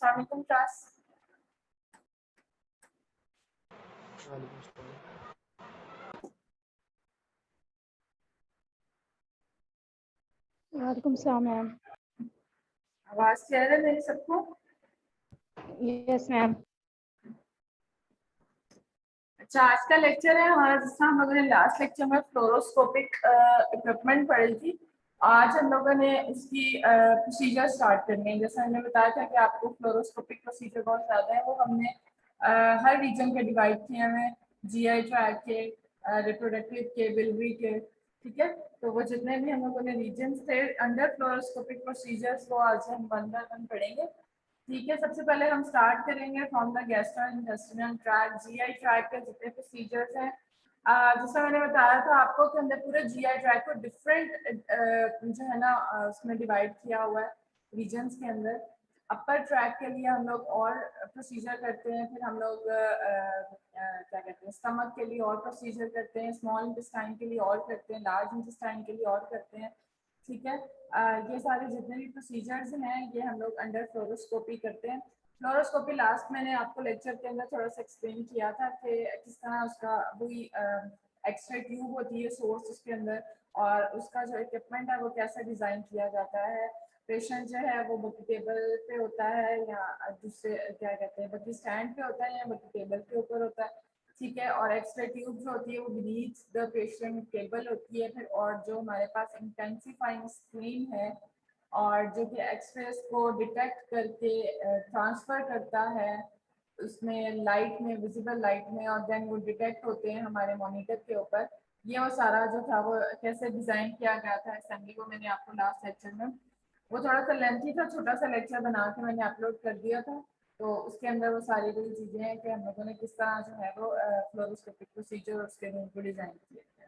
अस्सलाम वालेकुम क्लास। वालेकुम सलाम मैम। आवाज क्लियर है मेरी सबको? Yes ma'am. अच्छा, आज का लेक्चर है हमारा, जिसमें हम लोगों ने लास्ट लेक्चर में फ्लोरोस्कोपिक इक्विपमेंट पढ़ी थी। आज हम लोगों ने इसकी प्रोसीजर स्टार्ट करनी है। जैसा हमने बताया था कि आपको फ्लोरोस्कोपिक प्रोसीजर बहुत ज़्यादा है, वो हमने हर रीजन के डिवाइड किए हुए हैं, जीआई ट्रैक के, रिप्रोडक्टिव के, बिलरी के। ठीक है, तो वो जितने भी हम लोगों ने रीजन थे अंडर फ्लोरोस्कोपिक प्रोसीजर्स, वो आज हम वन बाय वन पढ़ेंगे। ठीक है, सबसे पहले हम स्टार्ट करेंगे from the gastrointestinal tract, GI tract के जितने प्रोसीजर्स हैं। जैसा मैंने बताया था आपको कि हमने पूरे जीआई ट्रैक्ट को डिफरेंट जो है ना उसमें डिवाइड किया हुआ है रीजन्स के अंदर। अपर ट्रैक के लिए हम लोग और प्रोसीजर करते हैं, फिर हम लोग क्या कहते हैं स्टमक के लिए और प्रोसीजर करते हैं, स्मॉल इंटेस्टाइन के लिए और करते हैं, लार्ज इंटेस्टाइन के लिए और करते हैं। ठीक है, ये सारे जितने भी प्रोसीजर्स हैं ये हम लोग अंडर फ्लोरोस्कोपी करते हैं। फ्लोरोस्कोपी लास्ट मैंने आपको लेक्चर के अंदर थोड़ा सा एक्सप्लेन किया था कि किस तरह उसका वही एक्सरे ट्यूब होती है सोर्स उसके अंदर, और उसका जो इक्विपमेंट है वो कैसे डिज़ाइन किया जाता है। पेशेंट जो है वो बकी टेबल पे होता है या दूसरे क्या कहते हैं बकी स्टैंड पे होता है या बकी टेबल के ऊपर होता है। ठीक है, और एक्सरे ट्यूब जो होती है वो बीनीथ द पेशेंट टेबल होती है। फिर और जो हमारे पास इंटेंसिफाइंग स्क्रीन है और जो कि एक्सरेस को डिटेक्ट करके ट्रांसफर करता है उसमें लाइट में, विजिबल लाइट में, और देन वो डिटेक्ट होते हैं हमारे मॉनिटर के ऊपर। ये वो सारा जो था वो कैसे डिजाइन किया गया था असेंबली को मैंने आपको लास्ट लेक्चर में, वो थोड़ा सा लेंथी था, छोटा सा लेक्चर बना के मैंने अपलोड कर दिया था। तो उसके अंदर वो सारी वही चीजें हैं कि हम लोगों ने किस तरह जो है वो फ्लोरोस्कोपिक प्रोसीजर और उसके रूम को डिजाइन किए थे।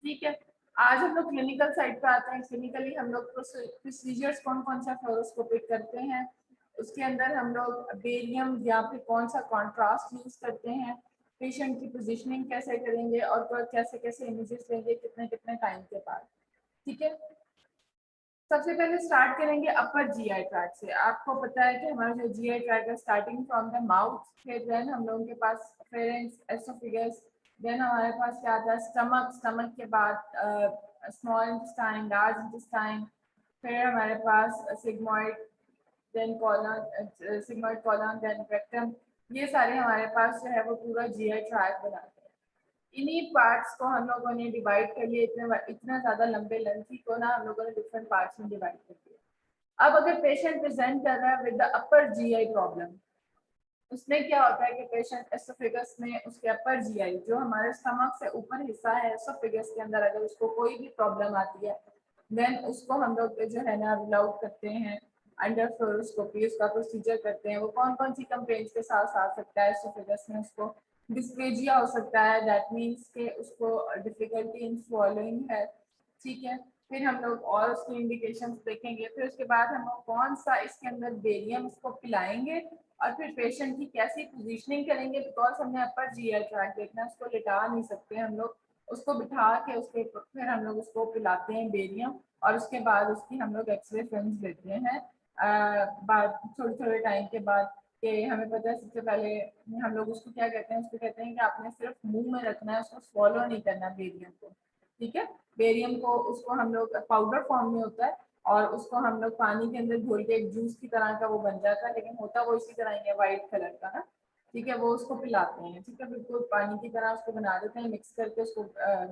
ठीक है, आज हम लोग क्लिनिकल साइड पे आते हैं। क्लिनिकली हम लोग प्रोसीजर्स कौन कौन सा फ्लोरोस्कोपिक करते हैं, उसके अंदर हम लोग बेरियम या फिर कौन सा कॉन्ट्रास्ट यूज करते हैं, पेशेंट की पोजीशनिंग कैसे करेंगे और कैसे कैसे इमेजेस लेंगे कितने कितने टाइम के बाद। ठीक है, सबसे पहले स्टार्ट करेंगे अपर जीआई ट्रैक से। आपको पता है कि हमारा जो जीआई ट्रैक है स्टार्टिंग फ्रॉम द माउथ, फिर देन हम लोगों के पास फेरेंक्स, एसोफेगस, देन हमारे पास क्या आता है स्टमक, स्टमक के बाद स्मॉल इंटेस्टाइन, लार्ज इंटेस्टाइन, फिर हमारे पास sigmoid, then colon, sigmoid colon, then rectum. ये सारे हमारे पास जो है वो पूरा जीआई ट्रैक बनाते हैं। इन्हीं पार्ट्स को हम लोगों ने डिवाइड कर लिया, इतना ज्यादा लंबे लेंथी को ना हम लोगों ने डिफरेंट पार्ट्स में डिवाइड कर दिया। अब अगर पेशेंट प्रेजेंट कर रहा है with the upper GI problem, उसमें क्या होता है कि पेशेंट एसोफेगस में उसके अपर जीआई जो हमारे स्टमक से ऊपर हिस्सा है एसोफेगस के अंदर, अगर उसको कोई भी प्रॉब्लम आती है देन उसको हम लोग जो है ना रूल आउट करते हैं अंडर फ्लोरोस्कोपी, उसका प्रोसीजर करते हैं। वो कौन कौन सी कंप्लेंट्स के साथ आ सकता है एसोफेगस में, उसको डिस्पेजिया हो सकता है, दैट मीन्स के उसको डिफिकल्टी इन स्वॉलोइंग है। ठीक है, फिर हम लोग और उसकी इंडिकेशंस देखेंगे, फिर उसके बाद हम लोग कौन सा इसके अंदर बेरियम उसको पिलाएंगे और फिर पेशेंट की कैसी पोजीशनिंग करेंगे, बिकॉज हमने अपर जीआई ट्रैक देखना है, उसको लिटा नहीं सकते हम लोग, उसको बिठा के उसके फिर हम लोग उसको पिलाते हैं बेरियम, और उसके बाद उसकी हम लोग एक्सरे फिल्म्स लेते हैं बाद थोड़े थोड़े टाइम के बाद। कि हमें पता है सबसे पहले हम लोग उसको क्या कहते हैं, उसको कहते हैं कि आपने सिर्फ मुंह में रखना है, उसको स्वॉलो नहीं करना बेरियम को। ठीक है, बेरियम को उसको हम लोग पाउडर फॉर्म में होता है और उसको हम लोग पानी के अंदर घोल के एक जूस की तरह का वो बन जाता है, लेकिन होता वो इसी तरह ही है व्हाइट कलर का ना। ठीक है, वो उसको पिलाते हैं। ठीक है, बिल्कुल पानी की तरह उसको बना देते हैं मिक्स करके उसको।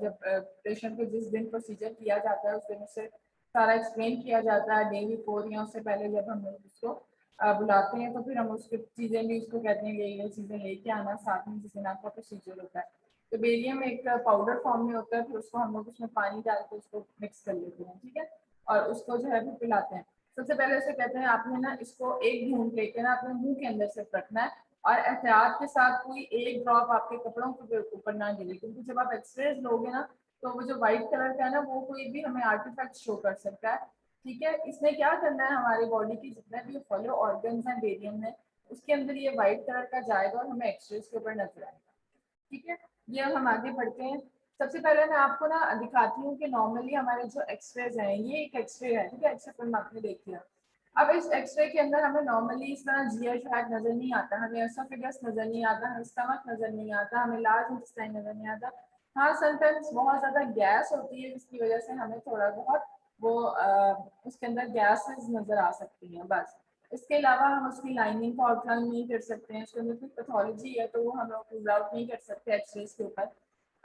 जब पेशेंट को जिस दिन प्रोसीजर किया जाता है उस दिन उससे सारा एक्सप्लेन किया जाता है, डे बिफोर या उससे पहले जब हम लोग उसको बुलाते हैं, तो फिर हम उसकी चीज़ें भी उसको कहते हैं ये चीज़ें लेके आना साथ में जिस दिन आपका प्रोसीजर होता है। तो बेरियम एक पाउडर फॉर्म में होता है, फिर उसको हम लोग उसमें पानी डाल के उसको मिक्स कर लेते हैं। ठीक है, और उसको जो है फिर पिलाते हैं। सबसे पहले उसे कहते हैं आपने ना इसको एक घूंट लेके ना अपने मुंह के अंदर से रखना है और एहतियात के साथ कोई एक ड्रॉप आपके कपड़ों के ऊपर ना गिरे, क्योंकि जब आप एक्सरेज लोगे ना तो वो जो व्हाइट कलर का है ना वो कोई भी हमें आर्टिफैक्ट शो कर सकता है। ठीक है, इसमें क्या करना है हमारी बॉडी की जितने भी फॉलो ऑर्गन्स हैं बेरियम में उसके अंदर ये व्हाइट कलर का जाएगा और हमें एक्सरेज के ऊपर नजर आएगा। ठीक है, ये हम आगे बढ़ते हैं। सबसे पहले मैं आपको ना दिखाती हूँ कि नॉर्मली हमारे जो एक्सरेज हैं, ये एक एक्सरे है। ठीक है, एक्सरे फिल्म आपने देखी है, अब इस एक्सरे के अंदर हमें नॉर्मली इस तरह जीआई ट्रैक नजर नहीं आता, हमें एसोफेगस नजर नहीं आता, हमें स्टमक नजर नहीं आता, हमें लार्ज इंटेस्टाइन नजर नहीं आता। हाँ, समटाइम्स बहुत ज्यादा गैस होती है जिसकी वजह से हमें थोड़ा बहुत वो उसके अंदर गैसेस नजर आ सकती हैं बस। इसके अलावा हम उसकी लाइनिंग को आउटलाइन नहीं कर सकते हैं, उसके अंदर कोई पैथोलॉजी है तो वो हम लोग रूल आउट नहीं कर सकते एक्सरे के ऊपर।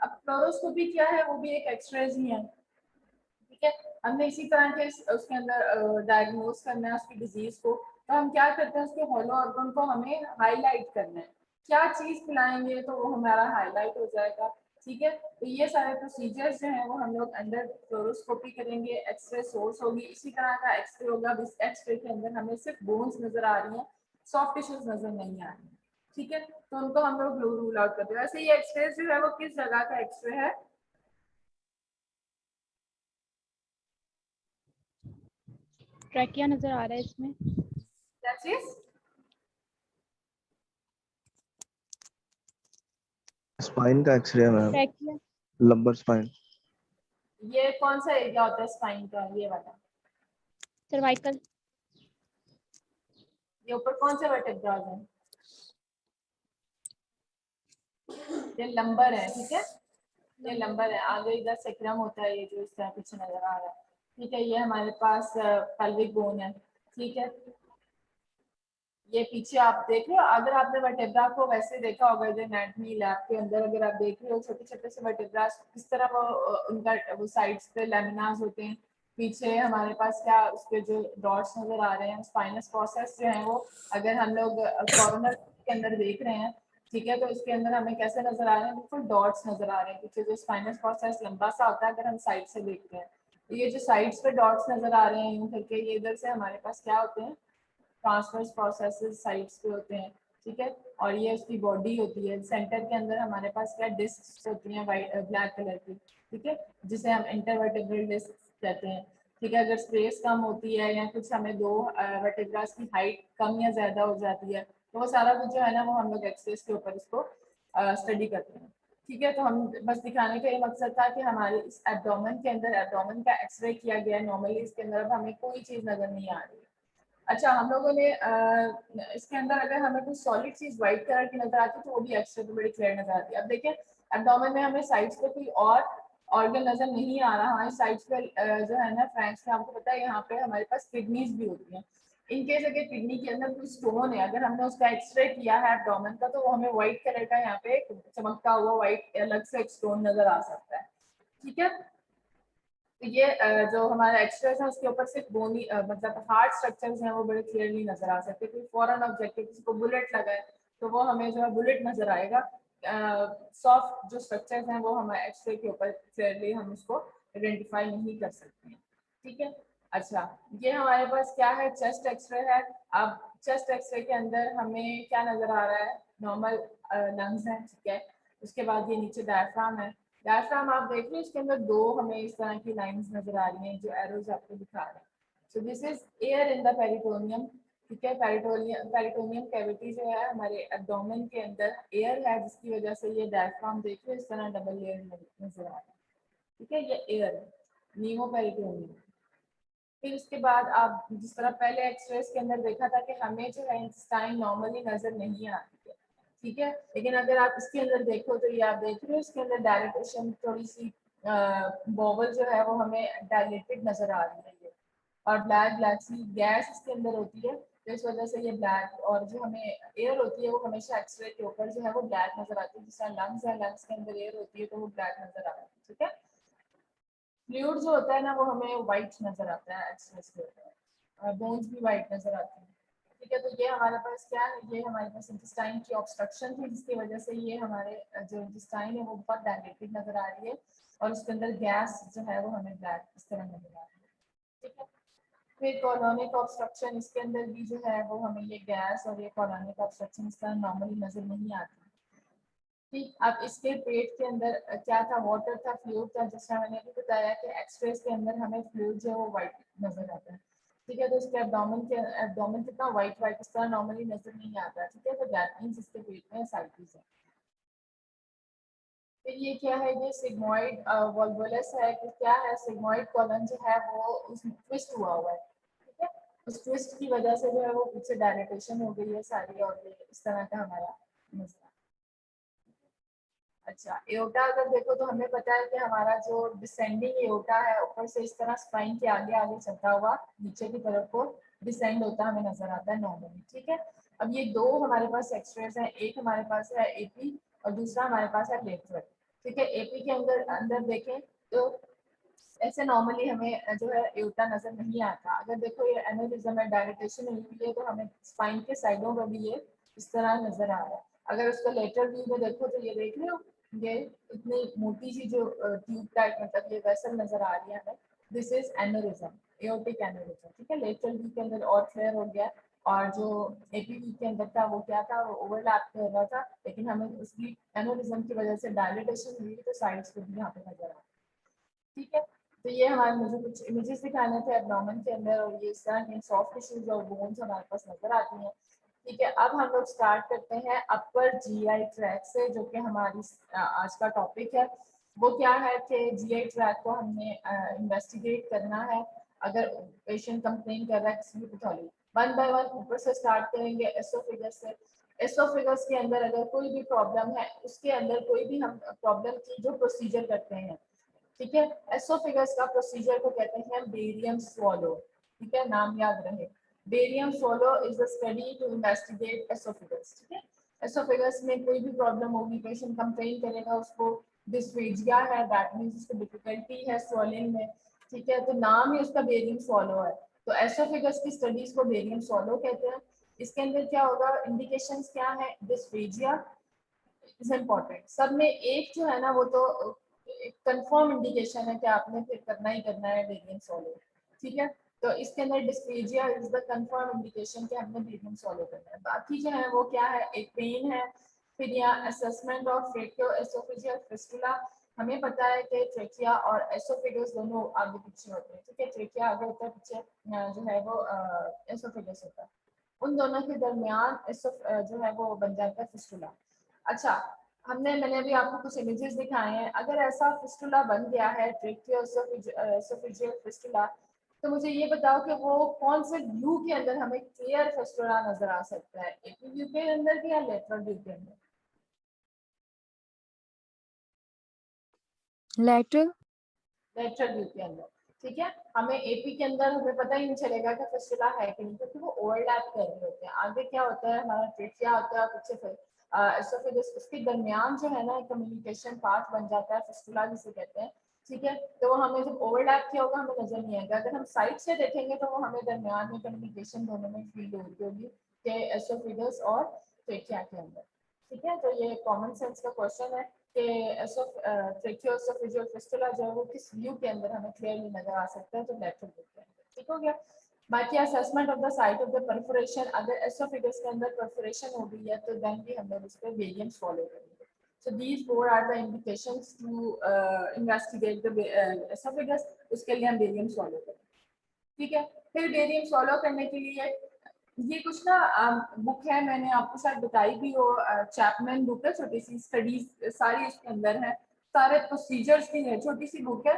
अब फ्लोरोस्कोपी क्या है, वो भी एक एक्सरे ही है, ठीक है। हमने इसी तरह के उसके अंदर डायग्नोज करना है उसकी डिजीज को, तो हम क्या करते हैं उसके हॉलो ऑर्गन को हमें हाईलाइट करना है, क्या चीज खिलाएंगे तो वो हमारा हाईलाइट हो जाएगा, ठीक है। तो ये सारे प्रोसीजर्स जो हैं वो हम लोग अंडर फ्लोरोस्कोपी करेंगे, एक्सरे सोर्स होगी, इसी तरह का एक्सरे होगा। इस एक्सरे के अंदर हमें सिर्फ बोन्स नजर आ रही हैं, सॉफ्ट टिश्यूज नजर नहीं आ रही, ठीक है। तो उनको हम लोग रूल आउट करते हैं। वैसे ये एक्सरे जो है वो किस जगह का एक्सरे है? ट्रैकिया नजर आ रहा है इसमें। क्या चीज? स्पाइन का एक्सरे है मैम, ट्रैकिया। Lumbar spine. ये कौन सा एरिया होता है स्पाइन का, ये वाला? सर्वाइकल। ये ऊपर कौन से वर्टेब्राज हैं? ये लंबर है, ठीक है, ये लंबर है। आगे इधर सेक्रम होता है, ये जो इस तरह पीछे नजर आ रहा है, ठीक है। ये हमारे पास पेल्विक बोन है, ठीक है। ये पीछे आप देख रहे हो, अगर आपने वर्टेब्रा को वैसे देखा होगा जो एनाटॉमी लैब के अंदर, अगर आप देख रहे हो छोटे छोटे से वर्टेब्रा किस तरह वो उनका वो साइड्स पे लैमिनास होते हैं, पीछे हमारे पास क्या उसके जो डॉट्स नजर आ रहे हैं, स्पाइनस प्रोसेस जो है वो, अगर हम लोग कॉर्नर के अंदर देख रहे हैं, ठीक है, तो इसके अंदर हमें कैसे नजर आ रहे हैं, बिल्कुल डॉट्स नजर आ रहे हैं पीछे। जो स्पाइनस प्रोसेस लंबा सा होता है अगर हम साइड से देखते हैं, तो ये जो साइड्स पे डॉट्स नजर आ रहे हैं यूं करके, ये इधर से हमारे पास क्या होते हैं, ट्रांसवर्स प्रोसेसेस साइड्स पे होते हैं, ठीक है। और ये उसकी बॉडी होती है, सेंटर के अंदर हमारे पास क्या डिस्क होती हैं वाइट ब्लैक कलर की, ठीक है, जिसे हम इंटरवर्टेब्रल डिस्क कहते हैं, ठीक है। अगर स्पेस कम होती है या कुछ हमें दो वर्टेब्रास की हाइट कम या ज्यादा हो जाती है, तो वो सारा कुछ जो है ना वो हम लोग एक्सेस के ऊपर इसको स्टडी करते हैं, ठीक है। तो हम बस दिखाने का ये मकसद था कि हमारे इस एब्डोमेन के अंदर एब्डोमेन का एक्सरे किया गया है नॉर्मली, इसके अंदर अब हमें कोई चीज नजर नहीं आ रही है। अच्छा, हम लोगों ने इसके अंदर अगर हमें कोई सॉलिड चीज व्हाइट कलर की नजर आती है तो वो भी एक्सरे पे बड़ी क्लियर नजर आती है। अब देखें, एब्डोमेन में हमें साइड्स पे कोई और ऑर्गन नजर नहीं आ रहा, हमारे साइड्स पे जो है ना फ्रेंड्स में आपको पता है यहाँ पे हमारे पास किडनीज भी होती हैं। इनकेस अगर किडनी के अंदर कोई स्टोन है, अगर हमने उसका एक्सरे किया है एब्डोमेन का, तो वो हमें व्हाइट कलर का यहाँ पे चमकता हुआ व्हाइट अलग से एक स्टोन नजर आ सकता है, ठीक है। तो ये जो हमारा एक्सरेस है उसके ऊपर सिर्फ बोनी मतलब हार्ड स्ट्रक्चर्स हैं वो बड़े क्लियरली नजर आ सकते हैं। कोई फॉरेन ऑब्जेक्ट है, किसी को बुलेट लगा है तो वो हमें जो है बुलेट नजर आएगा, सॉफ्ट जो स्ट्रक्चर्स हैं वो हमारे एक्सरे के ऊपर क्लियरली हम उसको आइडेंटिफाई नहीं कर सकते हैं, ठीक है। अच्छा, ये हमारे पास क्या है, चेस्ट एक्सरे है। अब चेस्ट एक्सरे के अंदर हमें क्या नजर आ रहा है, नॉर्मल लंग्स हैं, ठीक है। उसके बाद ये नीचे डायफ्राम है। डायफ्राम आप देख रहे हैं इसके अंदर दो हमें इस तरह की लाइंस नजर आ रही हैं जो एरोज आपको दिखा रहे हैं। So this is air in the peritoneum, ठीक है। पेरिटोनियम कैविटी जो है हमारे एब्डोमेन के अंदर एयर है, जिसकी वजह से ये डायफ्राम देख रहे हो इस तरह डबल लेयर नजर आ रहा है, ठीक है। ये एयर है, नीमो पेरिटोनियम। फिर उसके बाद आप जिस तरह पहले एक्सरेस के अंदर देखा था कि हमें जो है इंटेस्टाइन नॉर्मली नजर नहीं आती है, ठीक है। लेकिन अगर आप इसके अंदर देखो तो ये आप देख रहे हो इसके अंदर डायरेक्शन थोड़ी सी बॉबल जो है वो हमें डायलेटेड नजर आ रही है ये, और ब्लैक ब्लैक सी गैस इसके अंदर होती है, तो इस वजह से ये ब्लैक, और जो हमें एयर होती है वो हमेशा एक्सरे के ऊपर जो है वो ब्लैक नजर आती है। जिस तरह लंग्स है, लंग्स के अंदर एयर होती है तो वो ब्लैक नजर आ रही है, ठीक है। फ्लूइड जो होता है ना वो हमें व्हाइट नजर आता है एक्सरेस के ऊपर, बोन्स भी व्हाइट नजर आती हैं, ठीक है। तो ये हमारे पास क्या है, ये हमारे पास इंटेस्टाइन की ऑब्स्ट्रक्शन थी जिसकी वजह से ये हमारे जो इंटेस्टाइन है वो बहुत डायलेटेड नजर आ रही है, और उसके अंदर गैस जो है वो हमें ब्लैक इस तरह नजर आ रही है, ठीक है। फिर कॉलोनिक ऑब्स्ट्रक्शन, इसके अंदर भी जो है वो हमें ये गैस और ये कॉलोनिक ऑब्स्ट्रक्शन इस तरह नॉर्मली नजर नहीं आती, ठीक। अब इसके पेट के अंदर क्या था, वाटर था, फ्लूइड था, जैसा मैंने भी बताया कि एक्सरेस के अंदर हमें फ्लूइड जो है वो व्हाइट नजर आता है, ठीक है। तो इसके एब्डोमेन कितना व्हाइट व्हाइट इस तरह नॉर्मली नजर नहीं आता, ठीक है। तो दैट मींस इसके पेट में एसाइटिस है। फिर ये क्या है, ये सिग्मोइड वॉल्वुलस है कि क्या है, सिग्मोइड कॉलन जो है वो उसमें ट्विस्ट हुआ हुआ है, ठीक है। उस ट्विस्ट की वजह से जो है वो पीछे डायलेटेशन हो गई है सारी, और ये इस तरह का हमारा मसला। अच्छा, एओर्टा अगर देखो तो हमें पता है कि हमारा जो डिसेंडिंग एओर्टा है ऊपर से इस तरह स्पाइन के आगे आगे चलता हुआ नीचे की तरफ को डिसेंड होता हमें नजर आता है नॉर्मली, ठीक है। अब ये दो हमारे पास एक्सट्रेस हैं, एक हमारे पास है एपी और दूसरा हमारे पास है लेटरल, ठीक है। एपी के अंदर अंदर देखें तो ऐसे नॉर्मली हमें जो है एओर्टा नजर नहीं आता। अगर देखो ये एनेरिज्म है, डायलेटेशन हुई है, तो हमें स्पाइन के साइडों पर भी ये इस तरह नजर आ रहा है। अगर उसका लेटरल व्यू में देखो तो ये देख रहे हो, ये इतनी मोटी सी जो ट्यूब टाइप मतलब ये वेसल नजर आ रही है हमें, this is aneurysm, aortic aneurysm, ठीक है। लेटरल व्यू के अंदर और क्लियर हो गया, और जो एपीवी के अंदर था वो क्या था, वो ओवरलैप कर रहा था, लेकिन हमें उसकी एनेरिज्म की वजह से डायलेटेशन हुई तो साइड्स पे भी यहाँ पे नजर आ रहा है, ठीक है। तो ये हमारे मुझे कुछ इमेजेस दिखाने थे एब्डोमेन के अंदर, और ये इस तरह के सॉफ्ट टिश्यूज और बोन्स हमारे पास नजर आती हैं, ठीक है। अब हम लोग स्टार्ट करते हैं अपर जीआई ट्रैक से, जो कि हमारी आज का टॉपिक है। वो क्या है कि जीआई ट्रैक को हमने इन्वेस्टिगेट करना है अगर पेशेंट कंप्लेन कर रहा है किसी भी पैथोलॉजी। वन बाय वन ऊपर से स्टार्ट करेंगे एसोफेगस से। एसोफेगस के अंदर अगर कोई भी प्रॉब्लम है, उसके अंदर कोई भी हम प्रॉब्लम की जो प्रोसीजर करते हैं, ठीक है। एसोफेगस का प्रोसीजर को कहते हैं बेरियम स्वॉलो, ठीक है, नाम याद रहे। Barium swallow is the study to investigate oesophagus, ठीक है। एसोफेगस में कोई भी प्रॉब्लम होगी, पेशेंट कंप्लेन करेगा, उसको डिस्फेजिया है, दैट मींस उसको डिफिकल्टी है स्वॉलिंग में, ठीक है, तो नाम ही उसका बेरियम स्वॉलो है। तो एसोफेगस की स्टडीज को बेरियम स्वॉलो कहते हैं। इसके अंदर क्या होगा, इंडिकेशंस क्या है, डिस्फेजिया इज इम्पोर्टेंट। सब में एक जो है ना वो तो कंफर्म इंडिकेशन है कि आपने फिर करना ही करना है बेरियम सॉलो, ठीक है। तो इसके अंदर dysplasia is the confirm indication कि हमने बेरियम सॉलो करना है। बाकी जो है वो क्या है, एक पेन है, फिर यहाँ असेसमेंट ऑफ ट्रेकियो एसोफेजियल फिस्टुला। हमें पता है कि ट्रेकिया और एसोफेगस दोनों आगे पीछे होते हैं, ठीक है। ट्रेकिया आगे होता है, पीछे जो है वो एसोफेगस होता है। उन दोनों के दरमियान जो है वो बन जाता है फिस्टुला। अच्छा, मैंने अभी आपको कुछ इमेजेस दिखाए हैं। अगर ऐसा फिस्टुला बन गया है ट्रेकियोएसोफेजियल फिस्टुला, तो मुझे ये बताओ कि वो कौन से व्यू के अंदर हमें क्लियर फिस्टुला नजर आ सकता है, एपी व्यू के अंदर या लेटरल व्यू के अंदर? लेटरल लेटरल व्यू के अंदर, ठीक है। हमें एपी के अंदर हमें पता ही नहीं चलेगा कि फिस्टुला है कि नहीं, क्योंकि वो ओवरलैप कर रहे होते हैं। आगे क्या होता है, हमारा ट्रेकिया होता है, पीछे फिर एसोफेगस, उसके दरमियान जो है ना कम्युनिकेशन पाथ बन जाता है, फिस्टुला जिसे कहते हैं, ठीक है। तो वो हमें जब ओवरलैप किया होगा हमें नजर नहीं आएगा। अगर हम साइड से देखेंगे तो वो हमें दरमियान में कम्युनिकेशन दोनों में फील होगी कि एसोफेगस और ट्रेकिया के अंदर, ठीक है। तो ये कॉमन सेंस का क्वेश्चन है कि ट्रेकियोएसोफेजियल फिस्टुला जो है वो किस व्यू के अंदर हमें क्लियरली नजर आ सकता है, तो लेटरल व्यू के अंदर, ठीक हो गया। बाकी assessment of the site of the perforation, अगर एसोफेगस के अंदर परफोरेशन हो गई है तो देन भी हम लोग उस पर वेरिएंट्स फॉलो करेंगे। So these four are the indications to investigate the oesophagus, उसके लिए हम वेरिएंट्स फॉलो करेंगे, ठीक है। फिर वेरिएंट्स फॉलो करने के लिए ये कुछ ना बुक है, मैंने आपको शायद बताई भी हो, चैपमैन बुक है, छोटी सी स्टडीज सारी इसके अंदर है, सारे प्रोसीजर्स की है, छोटी सी बुक है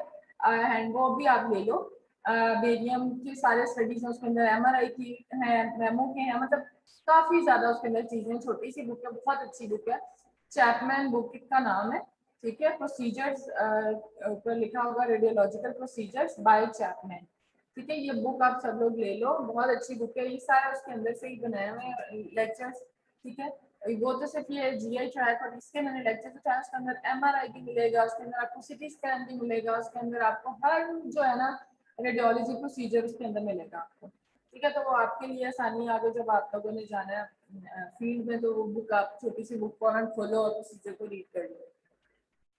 एंड वो भी आप ले लो। बेरियम के सारे स्टडीज हैं उसके अंदर, एमआरआई की है, मेमो के हैं, मतलब काफी ज्यादा उसके अंदर चीजें, छोटी सी बुक है, बहुत अच्छी बुक है, चैपमैन बुक का नाम है, ठीक है। प्रोसीजर्स पर लिखा होगा रेडियोलॉजिकल प्रोसीजर्स बाय चैपमैन, ठीक है। ये बुक आप सब लोग ले लो, बहुत अच्छी बुक है, ये सारा उसके अंदर से ही बनाए हुए हैं लेक्चर्स, ठीक है। वो तो सिर्फ ये जीआई ट्रैक और इसके मैंने लेक्चर बताया, उसके अंदर एमआरआई भी मिलेगा, उसके अंदर आपको सीटी स्कैन भी मिलेगा, उसके अंदर आपको हर जो है ना रेडियोलॉजी प्रोसीजर उसके अंदर मिलेगा आपको, ठीक है। तो वो आपके लिए आसानी आगे जब आप लोगों ने जाना है फील्ड में, तो वो बुक आप छोटी सी बुक फौरन खोलो और प्रोसीजर को रीड कर लो,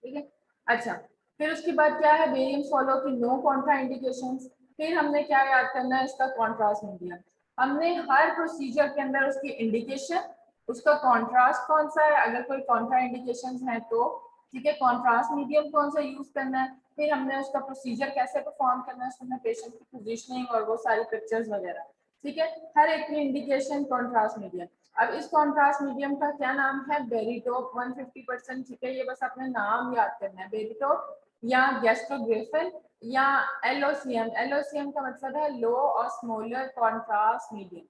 ठीक है। अच्छा, फिर उसके बाद क्या है, बेरियम फॉलो की नो कॉन्ट्रा इंडिकेशंस। फिर हमने क्या याद करना है, इसका कॉन्ट्रास्ट मीडियम। हमने हर प्रोसीजर के अंदर उसकी इंडिकेशन, उसका कॉन्ट्रास्ट कौन सा है, अगर कोई कॉन्ट्रा इंडिकेशंस है तो, ठीक है, कॉन्ट्रास्ट मीडियम कौन सा यूज करना है, फिर हमने उसका प्रोसीजर कैसे परफॉर्म करना है, उसमें पेशेंट की पोजीशनिंग और वो सारी पिक्चर्स वगैरह, ठीक है। हर एक की इंडिकेशन कॉन्ट्रास्ट मीडियम। अब इस कॉन्ट्रास्ट मीडियम का क्या नाम है, बेरीटोप 150%, ठीक है। ये बस अपने नाम याद करना है, बेरीटोप या गैस्ट्रोग्राफिन या एलओसीएम। एलओसीएम का मतलब है लो ऑस्मोलर कॉन्ट्रास्ट मीडियम,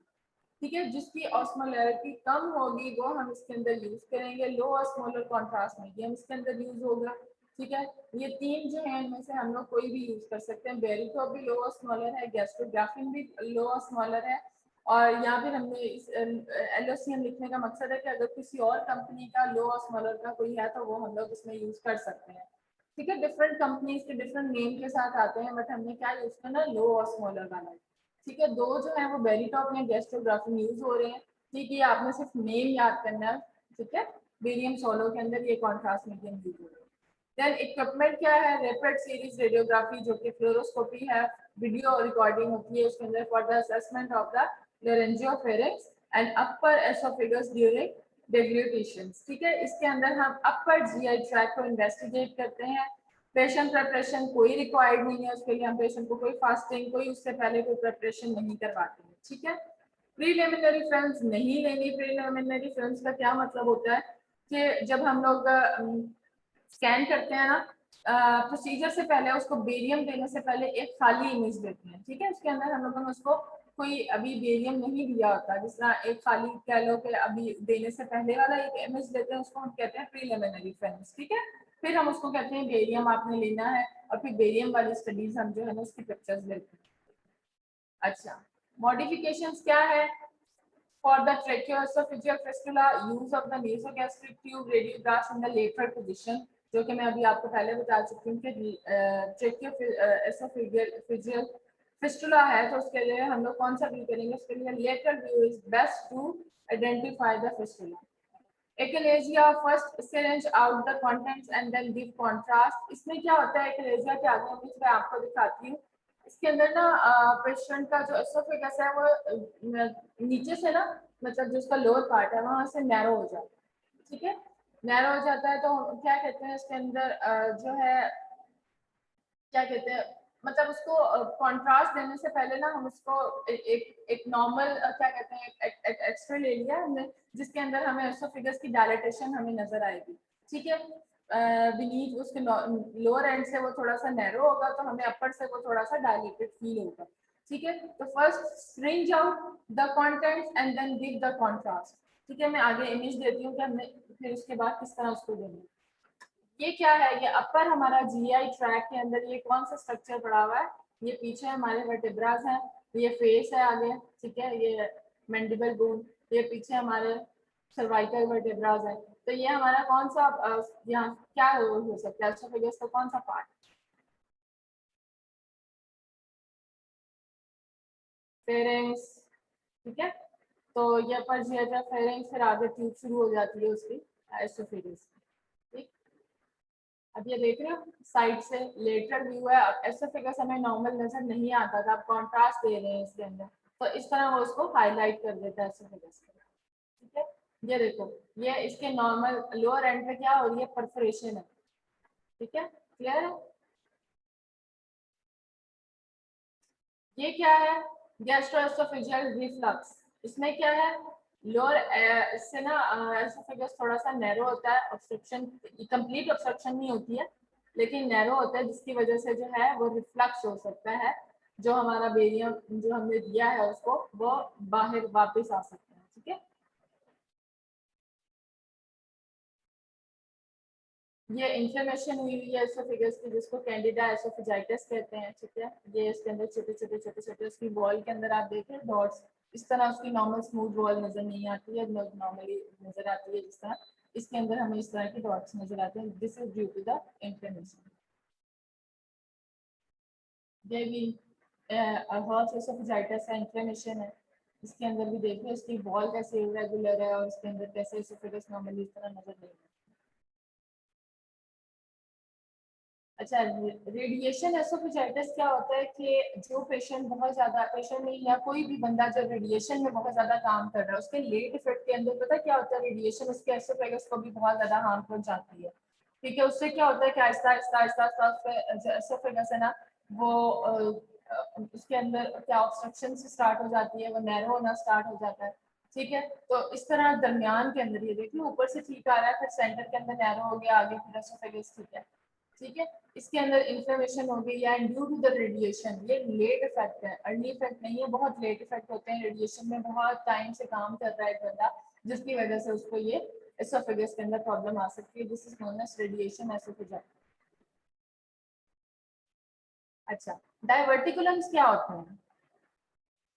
ठीक है, जिसकी ऑस्मोलैरिटी कम होगी वो हम इसके अंदर यूज करेंगे। लो ऑस्मोलर कॉन्ट्रास्ट मीडियम इसके अंदर यूज होगा, ठीक है। ये तीन जो है इनमें से हम लोग कोई भी यूज कर सकते हैं। बेरीटॉप भी लो ऑस्मोलर है, गैस्ट्रोग्राफिन भी लो ऑस्मोलर है। और यहाँ पे हमने इस एलओसीएम लिखने का मकसद है कि अगर किसी और कंपनी का लो ऑस्मोलर का कोई है तो वो हम लोग इसमें यूज कर सकते हैं, ठीक है। डिफरेंट कंपनीज के डिफरेंट नेम के साथ आते हैं, बट हमने क्या यूज करना, लो ऑस्मोलर वाला, ठीक है। दो जो है वो बेरीटॉप या गैस्ट्रोग्राफिन यूज हो रहे हैं, ठीक है। आपने सिर्फ नेम याद करना है, ठीक है। बेरियम सोलो के अंदर ये कॉन्ट्रास्ट मीडियम यूज हो रहे हैं। देन इक्विपमेंट क्या है, रैपिड सीरीज रेडियोग्राफी जो कि फ्लोरोस्कोपी है, वीडियो रिकॉर्डिंग होती है उसके अंदर for the assessment of the laryngopharynx and upper oesophagus during deglutitions, ठीक है। इसके अंदर हम अपर जीआई ट्रैक को इन्वेस्टिगेट करते हैं। पेशेंट प्रिपरेशन कोई रिक्वायर्ड नहीं है, उसके लिए हम पेशेंट को कोई फास्टिंग कोई उससे पहले कोई प्रिपरेशन नहीं करवाते हैं, ठीक है। प्रीलिमिनरी फिल्म्स नहीं लेनी। प्रीलिमिनरी फिल्म्स का क्या मतलब होता है कि जब हम लोग स्कैन करते हैं ना, प्रोसीजर से पहले उसको बेरियम देने से पहले एक खाली इमेज देते हैं, ठीक है। उसके अंदर हम लोगों ने उसको कोई अभी बेरियम नहीं दिया होता, जिस तरह एक खाली कह लो कि अभी देने से पहले वाला एक इमेज देते हैं, उसको हम कहते हैं प्रीलिमिनरी फिल्म्स, ठीक है। फिर हम उसको कहते हैं बेरियम आपने लेना है, और फिर बेरियम वाली स्टडीज हम जो है ना उसकी पिक्चर्स लेते हैं। अच्छा, मॉडिफिकेशंस क्या है, for the tracheoesophageal fistula use of the nasogastric tube radiographs in the lateral position, जो कि मैं अभी आपको पहले बता चुकी हूँ कि tracheoesophageal fistula है तो उसके लिए हम लोग कौन सा व्यू करेंगे, उसके लिए lateral view is best to identify the fistula. Echalasia, first syringe out the contents and then give contrast. इसमें क्या होता है echalasia के आगे मैं आपको दिखाती हूँ। इसके अंदर ना पेशेंट का जो एसोफेगस है वो नीचे से ना, मतलब जो उसका लोअर पार्ट है वहां से नैरो हो जाता है, ठीक है। नैरो हो जाता है तो क्या कहते हैं इसके अंदर जो है क्या कहते हैं, मतलब उसको कॉन्ट्रास्ट देने से पहले ना हम उसको एक नॉर्मल क्या कहते हैं एक्सरे ले लिया हमने, जिसके अंदर हमें एसोफेगस की डायलेटेशन हमें नजर आएगी, ठीक है। बीनीथ उसके लोअर एंड से वो थोड़ा सा नैरो होगा तो हमें अपर से वो थोड़ा सा डायलेटेड फील होगा, ठीक है। तो first syringe out the contents and then give the contrast, ठीक है। मैं आगे इमेज देती हूँ कि हमने फिर उसके बाद किस तरह उसको देना है। ये क्या है, ये अपर हमारा जीआई ट्रैक के अंदर ये कौन सा स्ट्रक्चर पड़ा हुआ है, ये पीछे हमारे वर्टेब्रास हैं, ये फेस है आगे, ठीक है, ये मैंडिबल बोन, ये पीछे हमारे सर्वाइकल वर्टेब्रास है। तो ये हमारा कौन सा यहाँ क्या हो सकता है, एसोफेगस का कौन सा पार्ट, फेरेंक्स, ठीक है। तो ये अपर जीआई ट्रैक फेरेंक्स, फिर आगे ट्यूब शुरू हो जाती है उसकी एसोफेगस, ठीक। अब ये देख रहे हो साइड से लेटरल व्यू है। अब एसोफेगस हमें नॉर्मल नजर नहीं आता था, अब कॉन्ट्रास्ट दे रहे हैं इसके अंदर, तो इस तरह वो उसको हाईलाइट कर देता है एसोफेगस को, ठीक है। ये देखो ये इसके नॉर्मल लोअर एंड पे क्या हो रही है, परफोरेशन है, ठीक है, क्लियर है। ये क्या है, गैस्ट्रोएसोफेजियल रिफ्लक्स। इसमें क्या है, लोअर इससे ना एसोफेगस थोड़ा सा नैरो होता है, ऑब्स्ट्रक्शन कंप्लीट ऑब्स्ट्रक्शन नहीं होती है लेकिन नैरो होता है, जिसकी वजह से जो है वो रिफ्लक्स हो सकता है, जो हमारा बेरियम जो हमने दिया है उसको वो बाहर वापस आ सकता है, ठीक है। ये इन्फ्लेमेशन हुई हुई है एसोफेगस की, जिसको कैंडिडा एसोफेजाइटिस कहते हैं, ठीक है। ये इसके अंदर छोटे छोटे छोटे छोटे उसकी वॉल के अंदर आप देखें डॉट्स, इस तरह उसकी नॉर्मल स्मूथ वॉल नजर नहीं आती है, नॉर्मली नजर आती है जिस तरह इसके अंदर हमें इस तरह के डॉट्स नजर आते हैं, this is due to the inflammation. ये भी हॉट एसोफेजाइटिस है, इन्फ्लेमेशन है, इसके अंदर भी देखिए इसकी वॉल कैसे इरेगुलर है और इसके अंदर कैसे एसोफेगस नॉर्मली इस तरह नजर नहीं आता। अच्छा, रेडिएशन एसोफेजाइटिस क्या होता है कि जो पेशेंट बहुत ज्यादा, पेशेंट नहीं या कोई भी बंदा जो रेडिएशन में बहुत ज्यादा काम कर रहा है उसके लेट इफेक्ट के अंदर पता क्या होता है, रेडिएशन उसके एसोफेगस को भी बहुत ज्यादा हार्म पहुंचाती है, ठीक है। उससे क्या होता है कि आहिस्ता आहिस्ता आहिस्ता आहिस्ता एसोफेगस है ना वो उसके अंदर क्या ऑब्स्ट्रक्शन से स्टार्ट हो जाती है, वो नैरो होना स्टार्ट हो जाता है, ठीक है। तो इस तरह दरमियान के अंदर ये देखिए ऊपर से ठीक आ रहा है, फिर सेंटर के अंदर नैरो हो गया, आगे फिर एसोफेगस, ठीक है, ठीक है। इसके अंदर इंफ्लेमेशन हो गई है ड्यू टू द रेडिएशन, ये लेट इफेक्ट है, अर्ली इफेक्ट नहीं है, बहुत लेट इफेक्ट होते हैं। रेडिएशन में बहुत टाइम से काम कर रहा है एक बंदा, जिसकी वजह से उसको ये एसोफेगस के अंदर प्रॉब्लम आ सकती है। This is known as radiation oesophagitis. अच्छा, डायवर्टिकुलम्स क्या होते हैं?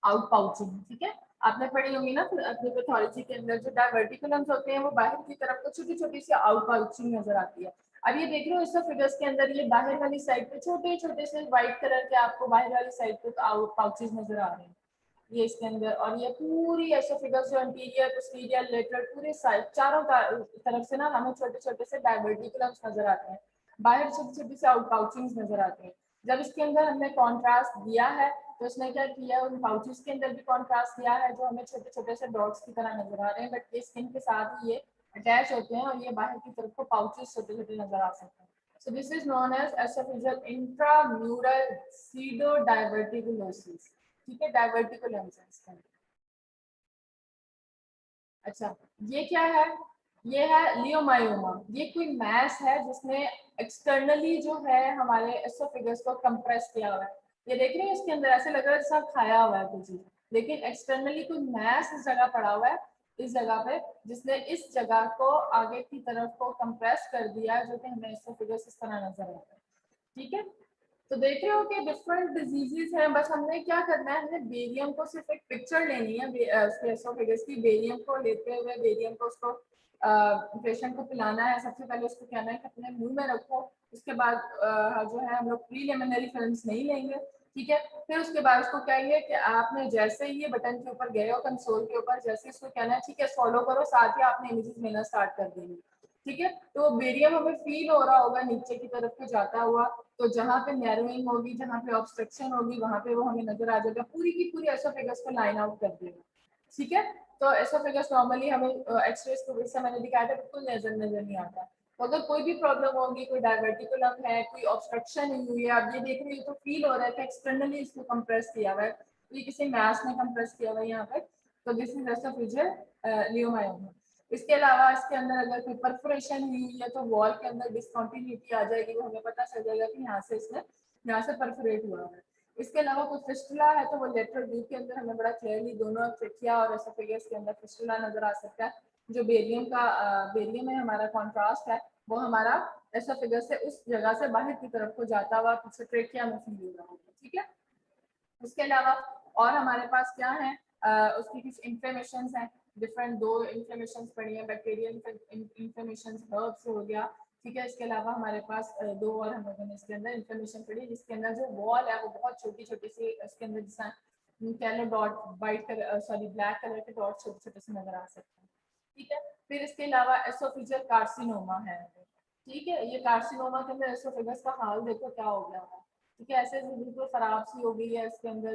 आउट पाउचिंग, ठीक है। आपने पढ़ी होंगी ना अपनी पैथोलॉजी के अंदर, जो डायवर्टिकुलम्स होते हैं वो बाहर की तरफ को छोटी छोटी सी आउट पाउचिंग नजर आती है। अब ये देख रहे हो एसोफेगस के अंदर, ये बाहर वाली साइड पे छोटे छोटे से व्हाइट कलर के आपको बाहर वाली साइड पे आउट पाउचेस नजर आ रहे हैं, ये इसके अंदर। और ये पूरी एसोफेगस जो एंटीरियर पोस्टीरियर लेटरल पूरे साइड चारों तरफ से ना हमें छोटे छोटे से डायवर्टिकुलम्स नजर आते हैं, बाहर छोटी छोटी से आउट पाउचिंग्स नजर आते हैं। जब इसके अंदर हमने कॉन्ट्रास्ट दिया है तो उसने क्या किया, उन पाउचेस के अंदर भी कॉन्ट्रास्ट दिया है जो हमें छोटे छोटे से डॉट्स की तरह नजर आ रहे हैं, बट ये स्किन के साथ ही ये अटैच होते हैं और ये बाहर की तरफ को पाउचेस छोटे छोटे नजर आ सकते हैं। So this is known as esophageal intramural pseudodiverticulosis, ठीक है, डायवर्टिकुलम्स है इसके अंदर। अच्छा, ये क्या है? ये है लियोमायोमा, ये कोई मैस है जिसने एक्सटर्नली जो है हमारे एसोफेगस को कंप्रेस किया हुआ है। ये देख रहे हैं इसके अंदर ऐसे लग रहा है जैसा खाया हुआ है कुछ, लेकिन एक्सटर्नली कोई मैस इस जगह पड़ा हुआ है, इस जगह पे, जिसने इस जगह को आगे की तरफ को कंप्रेस कर दिया है, जो कि हमें एसोफेगस इस तरह नजर आता है, ठीक है। तो देख रहे हो कि डिफरेंट डिजीजेस हैं, बस हमने क्या करना है, हमने बेरियम को सिर्फ एक पिक्चर लेनी है उसके एसोफेगस की। बेरियम को लेते हुए बेरियम को उसको पेशेंट को पिलाना है। सबसे पहले उसको कहना है कि अपने मुंह में रखो, उसके बाद जो है हम लोग प्रीलिमिनरी फिल्म्स नहीं लेंगे, ठीक है। फिर उसके बाद उसको कहेंगे कि आपने जैसे ही ये बटन के ऊपर गए हो कंसोल के ऊपर, जैसे इसको कहना है ठीक है फॉलो करो, साथ ही आपने इमेजेस लेना स्टार्ट कर देंगे, ठीक है। तो बेरियम हमें फील हो रहा होगा नीचे की तरफ को जाता हुआ, तो जहाँ पे नैरोइंग होगी, जहाँ पे ऑब्स्ट्रक्शन होगी, वहां पे वो हमें नजर आ जाएगा, पूरी की पूरी एसोफेगस को लाइन आउट कर देगा, ठीक है। तो एसोफेगस नॉर्मली हमें एक्सरे को जैसे मैंने दिखाया था बिल्कुल नजर नहीं आता। तो अगर कोई भी प्रॉब्लम होगी, कोई डायवर्टिकुलम है, कोई ऑब्स्ट्रक्शन हुई है, आप ये देख रहे हो तो फील हो रहा है कि एक्सटर्नली इसको कंप्रेस किया हुआ है, तो ये किसी मैस ने कंप्रेस किया हुआ है यहाँ पे, तो दिस इज एसोफेजियल लियोमायोमा। इसके अलावा इसके अंदर अगर कोई परफोरेशन हुई है तो वॉल के अंदर डिस्कंटिन्यूटी आ जाएगी, वो हमें पता चल जाएगा कि यहाँ से इसने यहाँ से परफोरेट हुआ है। इसके अलावा कोई फिस्टुला है तो वो लेटरल व्यू के अंदर हमें बड़ा क्लियरली दोनों ट्रेकिया और एसोफेगस के अंदर फिस्टुला नजर आ सकता है। जो बेरियम है हमारा कॉन्ट्रास्ट है, वो हमारा एसोफेगस से उस जगह से बाहर की तरफ को जाता हुआ पीछे ट्रेकिया में फील हो रहा होगा, ठीक है। इसके अलावा और हमारे पास क्या है, उसकी कुछ इंफ्लेमेशन है, डिफरेंट दो इंफ्लेमेशन पड़ी है, बैक्टीरियल इंफ्लेमेशन हर्ब्स हो गया, ठीक है। इसके अलावा हमारे पास दो और हम लोगों ने इसके अंदर इंफ्लेमेशन पड़ी, जिसके अंदर जो वॉल है वो बहुत छोटी छोटी सी, इसके अंदर जैसा कैलो dot white colour sorry black colour के डॉट छोटे छोटे से नजर आ सकते हैं, ठीक है। फिर इसके अलावा एसोफेजियल कार्सिनोमा है, ठीक है। ये कार्सिनोमा के अंदर एसोफेगस का हाल देखो क्या हो गया है, ठीक है। ऐसे बिल्कुल खराब सी हो गई है, इसके अंदर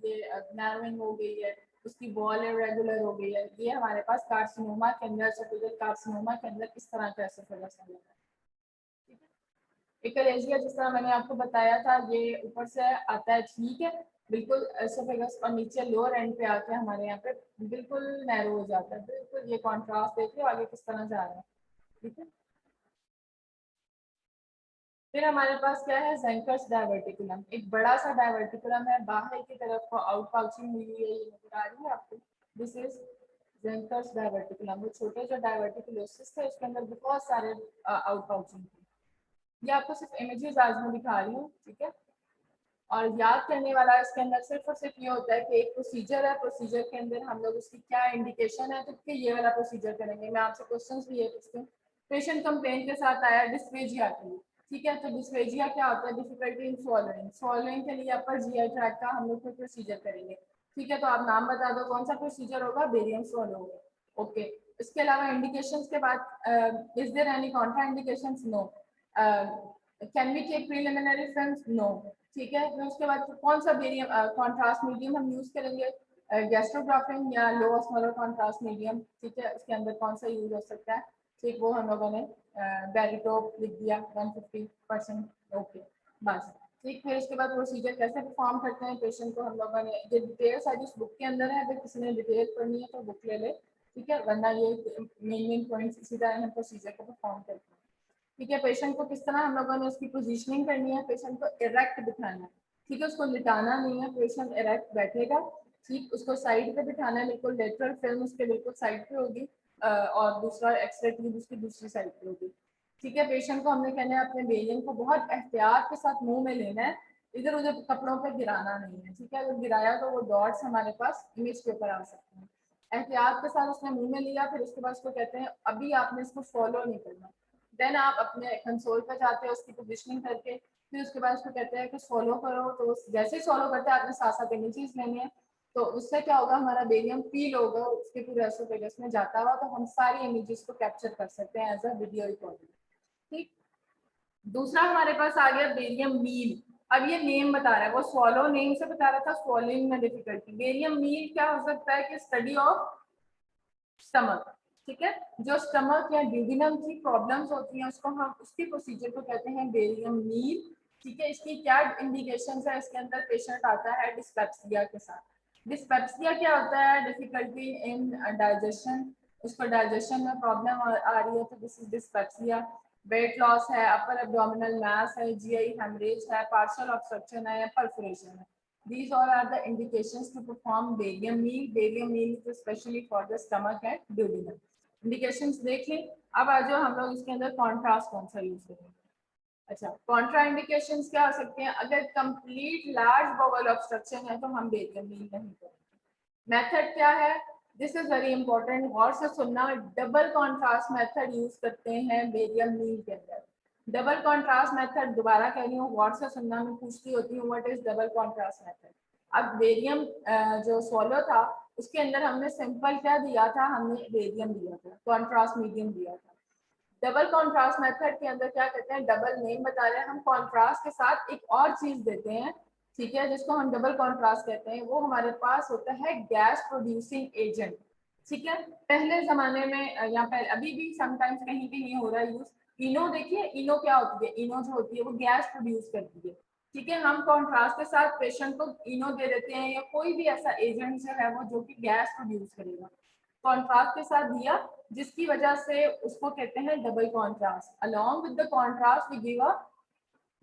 ये नैरोइंग हो गई है, उसकी वॉल रेगुलर हो गई है। ये हमारे पास कार्सिनोमा के अंदर, एसोफेजियल कार्सिनोमा के अंदर इस तरह का एसोफेगस है, ठीक है। एकलेजिया जिस तरह मैंने आपको बताया था, ये ऊपर से आता है, ठीक है, बिल्कुल एसोफेगस, और नीचे लोअर एंड पे आके हमारे यहाँ पे बिल्कुल नैरो हो जाता है, बिल्कुल। ये कॉन्ट्रास्ट देख रहे हो आगे किस तरह जा रहा है, ठीक है। फिर हमारे पास क्या है, ज़ेंकर्स डायवर्टिकुलम, एक बड़ा सा डायवर्टिकुलम है, बाहर की तरफ को आउट पाउचिंग हुई है, ये नजर आ रही है आपको, दिस इज ज़ेंकर्स डायवर्टिकुलम। वो छोटे जो डायवर्टिकुलोसिस थे उसके अंदर बहुत सारे आउट पाउचिंग थे। ये आपको सिर्फ इमेजेस आज मैं दिखा रही हूँ, ठीक है। और याद करने वाला इसके अंदर सिर्फ और सिर्फ ये होता है कि एक प्रोसीजर है, प्रोसीजर के अंदर हम लोग उसकी क्या इंडिकेशन है, तो कि ये वाला प्रोसीजर करेंगे। मैं आपसे क्वेश्चंस भी ये पूछती हूँ, पेशेंट कंप्लेन के साथ आया डिस्फेजिया के लिए, ठीक है। तो डिस्फेजिया क्या होता है, डिफिकल्टी इन स्वॉलोइंग, स्वॉलोइंग के लिए अपर जीआई ट्रैक्ट का हम लोग कोई प्रोसीजर करेंगे, ठीक है। तो आप नाम बता दो कौन सा प्रोसीजर होगा, बेरियम स्वॉलो होगा, ओके। इसके अलावा इंडिकेशंस के बाद is there any contraindications, no. Can we take preliminary films, no, ठीक है। फिर उसके बाद कौन सा बेरियम कॉन्ट्रास्ट मीडियम हम यूज करेंगे, गैस्ट्रोग्राफिन या लो ऑस्मोलर कॉन्ट्रास्ट मीडियम, ठीक है। उसके अंदर कौन सा यूज हो सकता है, ठीक, वो हम लोगों ने बैरिटोप लिख दिया 150%, ओके, बस, ठीक। फिर उसके बाद प्रोसीजर कैसे परफॉर्म करते हैं, पेशेंट को हम लोगों ने ये डिटेल्स है जिस बुक के अंदर है, अगर किसी ने डिटेल पढ़नी है तो बुक ले ले, ठीक है, वरना ये मेन पॉइंट्स इसी तरह हम प्रोसीजर को परफॉर्म करते हैं, ठीक है। पेशेंट को किस तरह हम लोगों ने उसकी पोजीशनिंग करनी है, पेशेंट को इरेक्ट बिठाना है, ठीक है, उसको लिटाना नहीं है, पेशेंट इरेक्ट बैठेगा, ठीक, उसको साइड पे बिठाना है, बिल्कुल लेटरल फिल्म उसके बिल्कुल साइड पे होगी और दूसरा एक्सरे ट्यूब उसकी दूसरी साइड पे होगी, ठीक है। पेशेंट को हमने कहना है अपने बेलियन को बहुत एहतियात के साथ मुंह में लेना है, इधर उधर कपड़ों पे गिराना नहीं है, ठीक है। अगर गिराया तो वो डॉट्स हमारे पास इमेज के ऊपर आ सकते हैं। एहतियात के साथ उसने मुंह में लिया, फिर उसके बाद उसको कहते हैं अभी आपने इसको फॉलो नहीं करना, देन आप अपने कंसोल पर जाते हैं उसकी पोजिशनिंग करके, फिर उसके बाद उसको कहते हैं कि फॉलो करो, तो जैसे ही फॉलो करते हैं आपने साथ साथ इमेजेस लेने हैं, तो उससे क्या होगा, हमारा बेरियम फील होगा उसके पूरे एसोफेगस में जाता हुआ, तो हम सारी इमेजेस को कैप्चर कर सकते हैं एज अ वीडियो रिकॉर्डिंग, ठीक। दूसरा हमारे पास आ गया बेरियम मील। अब ये नेम बता रहा है, वो स्वॉलो नेम से बता रहा था, स्वॉलोइंग में डिफिकल्टी। बेरियम मील क्या हो सकता है कि स्टडी ऑफ स्टमक, ठीक है, जो स्टमक या ड्यूडिनम की प्रॉब्लम्स होती हैं उसको हम उसके प्रोसीजर को कहते हैं बेरियम मील, ठीक है। इसकी क्या इंडिकेशंस है, इसके अंदर पेशेंट आता है डिस्पेप्सिया के साथ। डिस्पेप्सिया क्या होता है, डिफिकल्टी इन डाइजेशन, उसको डाइजेशन में प्रॉब्लम आ रही है, तो this is dyspepsia. Weight loss है, अपर एब्डोमिनल मास है, जीआई हेमरेज है, पार्शियल ऑब्स्ट्रक्शन है या परफोरेशन है। These all are the indications to perform barium meal. Barium meal is especially for the stomach and duodenum. Indications देख लें। अब आ जाओ हम लोग इसके अंदर कॉन्ट्रास्ट कौन सा यूज करेंगे। अच्छा, कॉन्ट्रा इंडिकेशंस क्या हो सकते हैं, अगर कंप्लीट लार्ज बॉवल ऑब्स्ट्रक्शन है तो हम बेरियम मील नहीं करेंगे। मेथड क्या है, दिस इज वेरी इंपॉर्टेंट, गौर से सुनना। डबल कॉन्ट्रास्ट मेथड यूज करते हैं बेरियम मील के अंदर। डबल कॉन्ट्रास्ट मेथड, दोबारा कह रही हूँ, गौर से सुनना, मैं पूछती होती हूँ what is double contrast method. अब बेरियम जो सोलो था उसके अंदर हमने सिंपल क्या दिया था, हमने बेरियम दिया था, कॉन्ट्रास्ट मीडियम दिया था। डबल कॉन्ट्रास्ट मेथड के अंदर क्या कहते हैं, डबल नेम बता रहे हैं, हम कॉन्ट्रास्ट के साथ एक और चीज देते हैं, ठीक है, जिसको हम डबल कॉन्ट्रास्ट कहते हैं। वो हमारे पास होता है गैस प्रोड्यूसिंग एजेंट, ठीक है। पहले जमाने में या पहले अभी भी समटाइम्स कहीं कहीं हो रहा है यूज, इनो देखिए, इनो क्या होती है, इनो जो होती है वो गैस प्रोड्यूस करती है, ठीक है। हम कॉन्ट्रास्ट के साथ पेशेंट को इनो दे देते हैं या कोई भी ऐसा एजेंट जो है वो जो कि गैस प्रोड्यूस करेगा, कॉन्ट्रास्ट के साथ दिया, जिसकी वजह से उसको कहते हैं double contrast. Along with the contrast we give a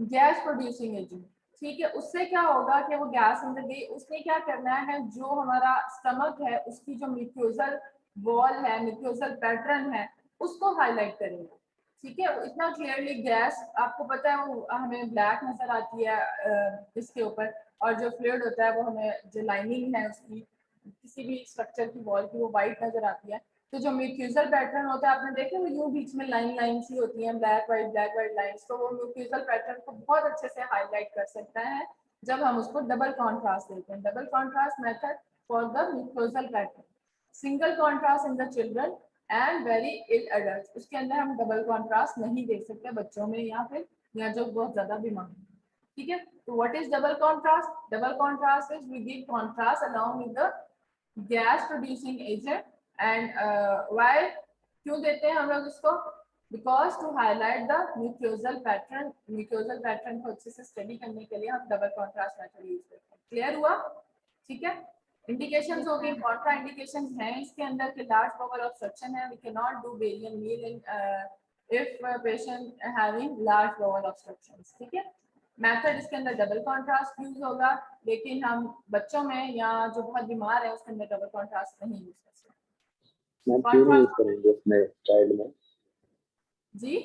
gas producing agent, ठीक है। उससे क्या होगा कि वो गैस अंदर गई, उसने क्या करना है, जो हमारा स्टमक है उसकी जो म्यूकोजल वॉल है, म्यूकोजल पैटर्न है, उसको हाईलाइट करेगा, ठीक है। इतना क्लियरली गैस आपको पता है वो हमें ब्लैक नजर आती है इसके ऊपर, और जो फ्लूइड होता है वो हमें, जो लाइनिंग है उसकी किसी भी स्ट्रक्चर की वॉल की, वो वाइट नजर आती है। तो जो म्यूक्यूजल पैटर्न होता है, आपने देखे वो यूं बीच में लाइन लाइन सी होती है, ब्लैक वाइट लाइंस, तो वो म्यूक्यूजल पैटर्न को बहुत अच्छे से हाईलाइट कर सकता है जब हम उसको डबल कॉन्ट्रास्ट देते हैं। Double contrast method for the mucosal pattern, single contrast in the children and very ill adult, उसके अंदर हम डबल कॉन्ट्रास्ट नहीं दे सकते बच्चों में या फिर या जो बहुत ज्यादा बीमार है, ठीक है। तो what is double contrast, double contrast is we give contrast along with the gas producing agent and why, क्यों देते हैं हम लोग इसको, because to highlight the mucosal pattern, mucosal pattern को अच्छे से स्टडी करने के लिए हम डबल कॉन्ट्रास्ट मेथड यूज करते हैं। क्लियर हुआ, ठीक है। इंडिकेशंस हो गई, कॉन्ट्रा इंडिकेशंस हैं इसके अंदर कि लार्ज बबल ऑब्स्ट्रक्शन है, we can not do barium meal in if patient having large bubble obstructions, ठीक है। मेथड इसके अंदर डबल कॉन्ट्रास्ट यूज होगा, लेकिन हम बच्चों में या जो बहुत बीमार है उसके अंदर डबल कॉन्ट्रास्ट नहीं यूज कर सकते। मैम क्यों नहीं यूज करेंगे उसमें, चाइल्ड में? जी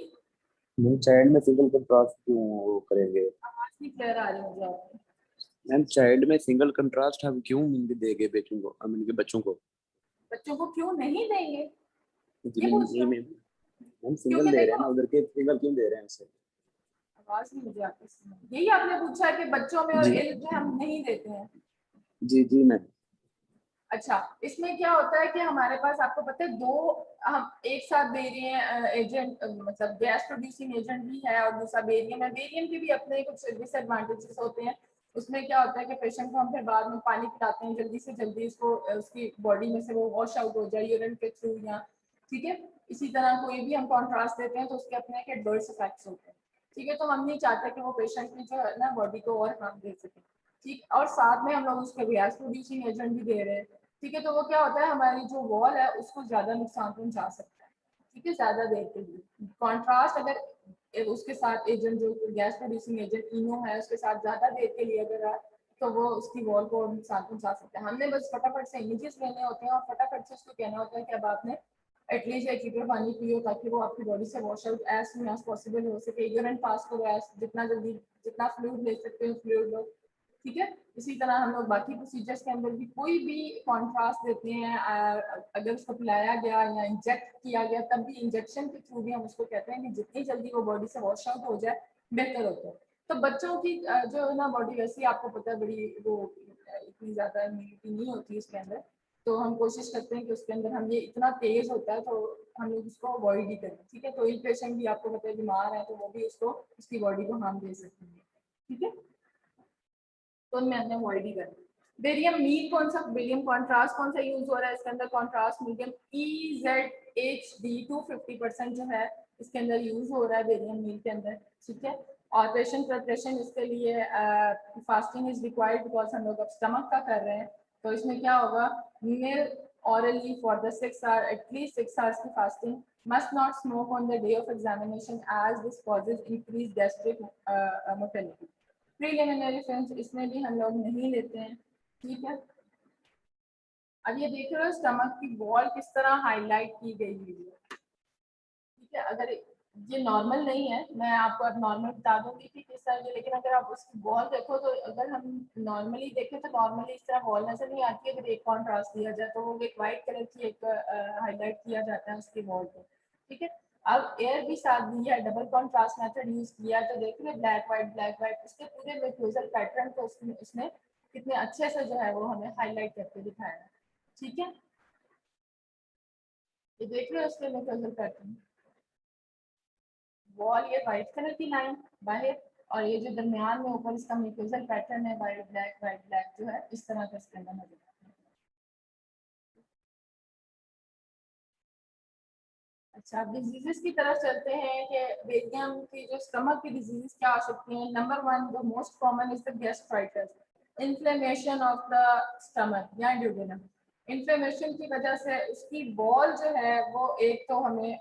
मैम चाइल्ड में सिंगल कंट्रास्ट क्यों करेंगे? आवाज नहीं क्लियर आ रही मुझे आपकी। मैम चाइल्ड में सिंगल कंट्रास्ट हम क्यों देंगे बच्चों को, हम इनके बच्चों को क्यों नहीं देंगे, ये नहीं पूछ रहे हो? मैम, हम सिंगल क्योंकि दे रहे हैं देखो, ना, उधर के सिंगल क्यों दे रहे हैं उसे? आवाज नहीं मुझे आपकी, यही आपने पूछा है कि बच्चों में और जी एज में हम नहीं देते हैं। जी जी मैम। अच्छा, इसमें क्या होता है कि हमारे पास आपको पता है दो हम एक साथ दे रहे हैं एजेंट, मतलब गैस प्रोड्यूसिंग एजेंट भी है और दूसरा बेरियम है। बेरियम के भी अपने कुछ डिसएडवांटेजेस होते हैं। उसमें क्या होता है कि पेशेंट को हम फिर बाद में पानी पिलाते हैं, जल्दी से जल्दी उसको उसकी बॉडी में से वो वॉश आउट हो जाए यूरिन के थ्रू या, ठीक है। इसी तरह कोई भी हम कॉन्ट्रास्ट देते हैं तो उसके अपने एक एडवर्स इफेक्ट्स होते हैं, ठीक है। तो हम नहीं चाहते कि वो पेशेंट की जो है ना बॉडी को और हार्म दे सके, ठीक। और साथ में हम लोग उसके गैस प्रोड्यूसिंग एजेंट भी दे रहे हैं, ठीक है। तो वो क्या होता है, हमारी जो वॉल है उसको ज्यादा नुकसान पहुंचा सकता है, ठीक है, ज्यादा देर के लिए। कॉन्ट्रास्ट अगर उसके साथ एजेंट जो गैस प्रोड्यूसिंग एजेंट इनो है उसके साथ ज्यादा देर के लिए अगर है तो वो उसकी वॉल को नुकसान पहुंचा सकते हैं। हमने बस फटाफट से इमेजेस लेने होते हैं और फटाफट से उसको कहना होता है कि अब आपने एटलीस्ट 1 लीटर पानी पियो ताकि वो आपकी बॉडी से wash out as soon as possible हो सके। यूरिन पास करो एज जितना जल्दी जितना फ्लूइड ले सकते हो फ्लूइड लो, ठीक है। इसी तरह हम लोग बाकी प्रोसीजर्स के अंदर भी कोई भी कॉन्ट्रास्ट देते हैं अगर उसको पिलाया गया या इंजेक्ट किया गया तब भी इंजेक्शन के थ्रू भी हम उसको कहते हैं कि जितनी जल्दी वो बॉडी से वॉश आउट हो जाए बेहतर होता है। तो बच्चों की जो है ना बॉडी वैसी आपको पता है बड़ी वो इतनी ज्यादा इम्यूनिटी नहीं होती उसके अंदर, तो हम कोशिश करते हैं कि उसके अंदर हम ये इतना तेज होता है तो हम लोग उसको अवॉइड ही करें, ठीक है। तो एक पेशेंट भी आपको पता है बीमार है तो वो भी उसको उसकी बॉडी को हार्म दे सकते हैं, ठीक है। तो मैंने अवॉइड ही करना। बेरियम मील कौन सा, बेरियम कॉन्ट्रास्ट कौन सा यूज हो रहा है इसके अंदर, कॉन्ट्रास्ट मीडियम EZHD 250% जो है इसके अंदर यूज हो रहा है बेरियम मील के अंदर, ठीक है। और पेशेंट प्रिपरेशन इसके लिए फास्टिंग इज रिक्वायर्ड बिकॉज हम लोग अब स्टमक का कर रहे हैं। तो इसमें क्या होगा, मिल orally for the 6 hours, at least 6 hours की fasting, must not smoke on the day of examination as this causes increased gastric mortality. Preliminary films इसमें भी हम लोग नहीं लेते हैं, ठीक है। अब ये देख रहे हो स्टमक की वॉल किस तरह हाईलाइट की गई है, ठीक है। अगर ये नॉर्मल नहीं है, मैं आपको अब नॉर्मल बता दूंगी कि किस तरह ये, लेकिन अगर आप उसकी वॉल देखो तो अगर हम नॉर्मली देखें तो नॉर्मली इस तरह वॉल नजर नहीं आती है। अगर एक कॉन्ट्रास्ट दिया जाए तो वो एक वाइट कलर की एक हाईलाइट किया जाता है उसकी वॉल को, ठीक है। अब एयर भी साथ दी है, डबल कॉन्ट्रास्ट मेथड यूज किया तो देख रहे ब्लैक वाइट उसके पूरे म्यूकोजल पैटर्न को उसने कितने अच्छे से जो है वो हमें हाईलाइट करके दिखाया है, ठीक है। ये देख रहे हो उसके म्यूकोजल पैटर्न, वॉल ये वाइट कलर की लाइन बाहर और ये जो दरमियान में ऊपर इसका म्यूकोजल पैटर्न है वाइट ब्लैक जो है इस तरह का इसके अंदर नजर आता है। अच्छा, अब डिजीजेस की तरफ चलते हैं कि बेरियम की जो स्टमक की डिजीज क्या आ सकती हैं। Number 1 the most common is the gastritis, inflammation of the stomach या ड्यूडेनम। इन्फ्लेमेशन की वजह से उसकी वॉल जो है वो एक तो हमें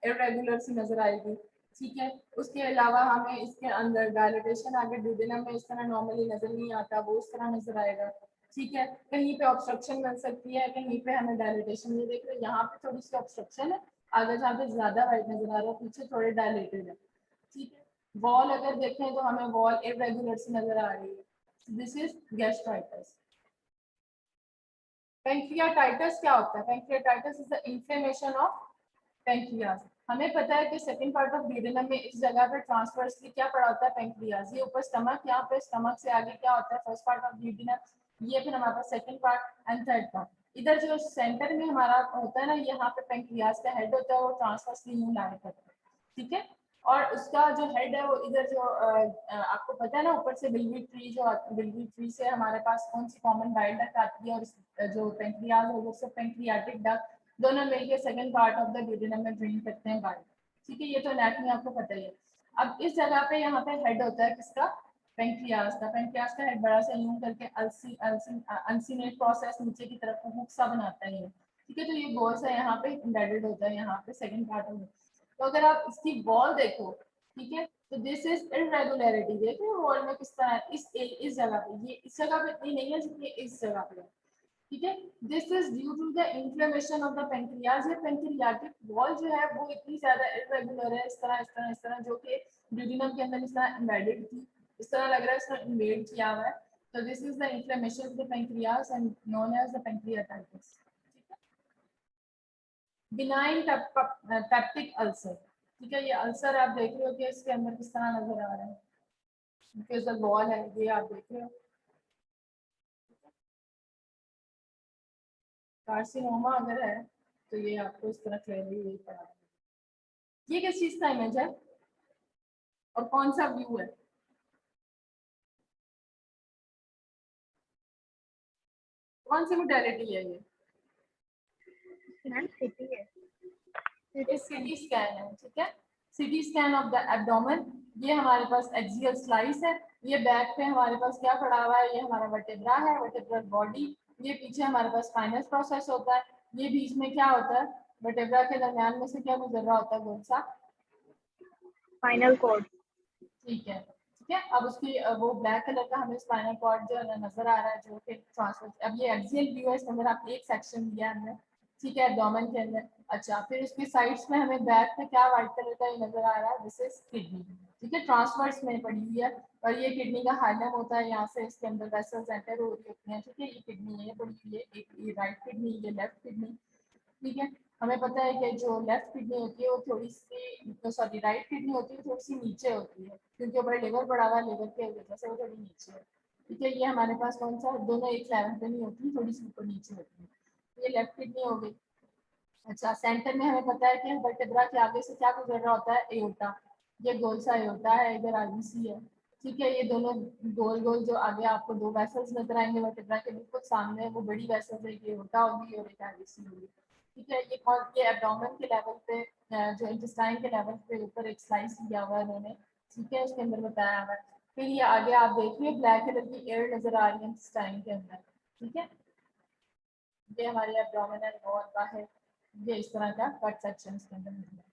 इरेगुलर सी नजर आएगी, ठीक है। उसके अलावा हमें इसके अंदर डायलिटेशन आगे ड्यूडेनम में इस तरह नॉर्मली नजर नहीं आता, वो उस तरह नजर आएगा, ठीक है। कहीं पे ऑब्स्ट्रक्शन बन सकती है, कहीं पे हमें डायलिटेशन, ये देख रहे हैं यहाँ पे थोड़ी सी ऑब्स्ट्रक्शन है, आगे जहाँ पे ज्यादा वाइट नजर आ रहा है पीछे थोड़े डायलेटेड है, ठीक है। वॉल अगर देखें तो हमें वॉल इरेगुलर सी नजर आ रही है, दिस इज गैस्ट्राइटिस। पैंक्रियाटाइटिस क्या होता है, pancreatitis is the inflammation of pancreas. हमें पता है कि सेकंड पार्ट ऑफ ड्यूडेनम में इस जगह पे ट्रांसवर्सली क्या पड़ा होता है, पैंक्रियाज। ये ऊपर स्टमक, यहाँ पे स्टमक से आगे क्या होता है फर्स्ट पार्ट ऑफ ड्यूडेनम, ये फिर हमारे पास second part and third part. इधर जो सेंटर में हमारा होता है ना, यहाँ पे पैंक्रियाज का हेड होता है, वो ट्रांसवर्सली यूं लाइन करता है, ठीक है। और उसका जो हेड है वो इधर जो आपको पता है ना ऊपर से बिल्वी ट्री, जो बिल्वी ट्री से हमारे पास कौन सी कॉमन बाइल डक्ट आती है और जो पैंक्रियाज है उधर से पैंक्रियाटिक डक्ट, दोनों मिलकर second part of the duodenum में ड्रेन करते हैं बाइल, ठीक है। ये तो एनाटॉमी आपको पता ही है। अब इस जगह पे यहाँ पे हेड होता है किसका, पैंक्रियाज का। पैंक्रियाज का हेड बड़ा सा यूं करके अल्सिनेट प्रोसेस नीचे की तरफ हुक सा बनाता है, ठीक है। तो ये गोल सा यहाँ पे एम्बेडेड होता है, यहाँ पे सेकंड पार्ट ऑफ। तो अगर आप इसकी वॉल देखो, ठीक है, तो दिस इज इरेगुलरिटी, देखो वॉल में किस तरह इस जगह पे, ये इस जगह पे इतनी नहीं है जितनी इस जगह पे, ठीक है। This is due to the inflammation of the pancreas. ये पैंक्रियाटिक वॉल जो है वो इतनी ज्यादा इरेगुलर है, इस तरह जो कि ड्यूडेनम के अंदर इस तरह एम्बेडेड थी, इस तरह लग रहा है इसने इन्वेड किया हुआ है। तो this is the inflammation of the pancreas and known as the pancreatitis, ठीक है। बिनाइन पेप्टिक अल्सर, ठीक है। ये अल्सर आप देख रहे हो कि इसके अंदर किस तरह नजर आ रहा है, बिकॉज द वॉल है, ये आप देख रहे हो। कार्सिनोमा अगर है तो ये आपको इस तरह क्लियरली यही पड़ा है। ये किस चीज का इमेज है और कौन सा व्यू है, कौन सी मोडेलिटी है ये, सिटी स्कैन है, ठीक है। CT scan of the abdomen. ये हमारे पास एक्सियल स्लाइस है, ये बैक पे हमारे पास क्या पड़ा हुआ है, ये हमारा वर्टेब्रा है, वर्टेब्रल बॉडी। ये पीछे हमारे पास स्पाइनल प्रोसेस होता है, ये बीच में क्या होता है, वर्टेब्रा के दरमियान में से क्या गुजर रहा होता है, गोल सा स्पाइनल कॉर्ड। ठीक है, ठीक है। अब उसकी वो ब्लैक कलर का हमें स्पाइनल कॉर्ड जो है ना नजर आ रहा है, जो कि ट्रांसफर, अब ये एक्सियल व्यू है, इसके अंदर आप एक सेक्शन दिया है हमने, ठीक है, एब्डोमेन के अंदर। अच्छा, फिर उसकी साइड्स में हमें बैक में क्या व्हाइट कलर का ये नजर आ रहा है, दिस इज किडनी, ठीक है, ट्रांसवर्स में पड़ी हुई है, और ये किडनी का हाइलम होता है, यहाँ से इसके अंदर वेसल्स एंटर हो रही होती हैं, ठीक है। ये किडनी है, ये पड़ी हुई है, एक ये राइट किडनी, ये लेफ्ट किडनी, ठीक है। हमें पता है कि जो लेफ्ट किडनी होती है वो थोड़ी सी, सॉरी राइट किडनी होती है थोड़ी सी नीचे होती है, क्योंकि ऊपर लिवर बढ़ा हुआ है, लिवर के वजह से वो थोड़ी नीचे है, ठीक है। ये हमारे पास कौन सा, दोनों एक लेवल पे नहीं होती, थोड़ी सी ऊपर नीचे होती है, ये लेफ्ट किडनी हो गई। अच्छा, सेंटर में हमें पता है कि वर्टेब्रा के आगे से क्या गुजर रहा होता है, एओर्टा, ये गोल सा एओर्टा है, इधर आरबीसी है, ठीक है। ये दोनों गोल गोल जो आगे आपको दो वेसल्स नजर आएंगे वर्टेब्रा के बिल्कुल सामने, वो बड़ी वेसल्स है, ये एओर्टा होगी और एक आरबीसी होगी, ठीक है। ये कौन, ये एब्डोमेन के लेवल पे, जो इंटेस्टाइन के लेवल पे ऊपर एक स्लाइस दिया हुआ है इन्होंने, ठीक है, उसके अंदर बताया हुआ है। फिर ये आगे आप देखिए ब्लैक कलर की एयर नजर आ रही है इंटेस्टाइन के अंदर, ठीक है। ये हमारी एब्डोमिनल वॉल बाहर, ये इस तरह का कट सेक्शन के अंदर मिल रहा है।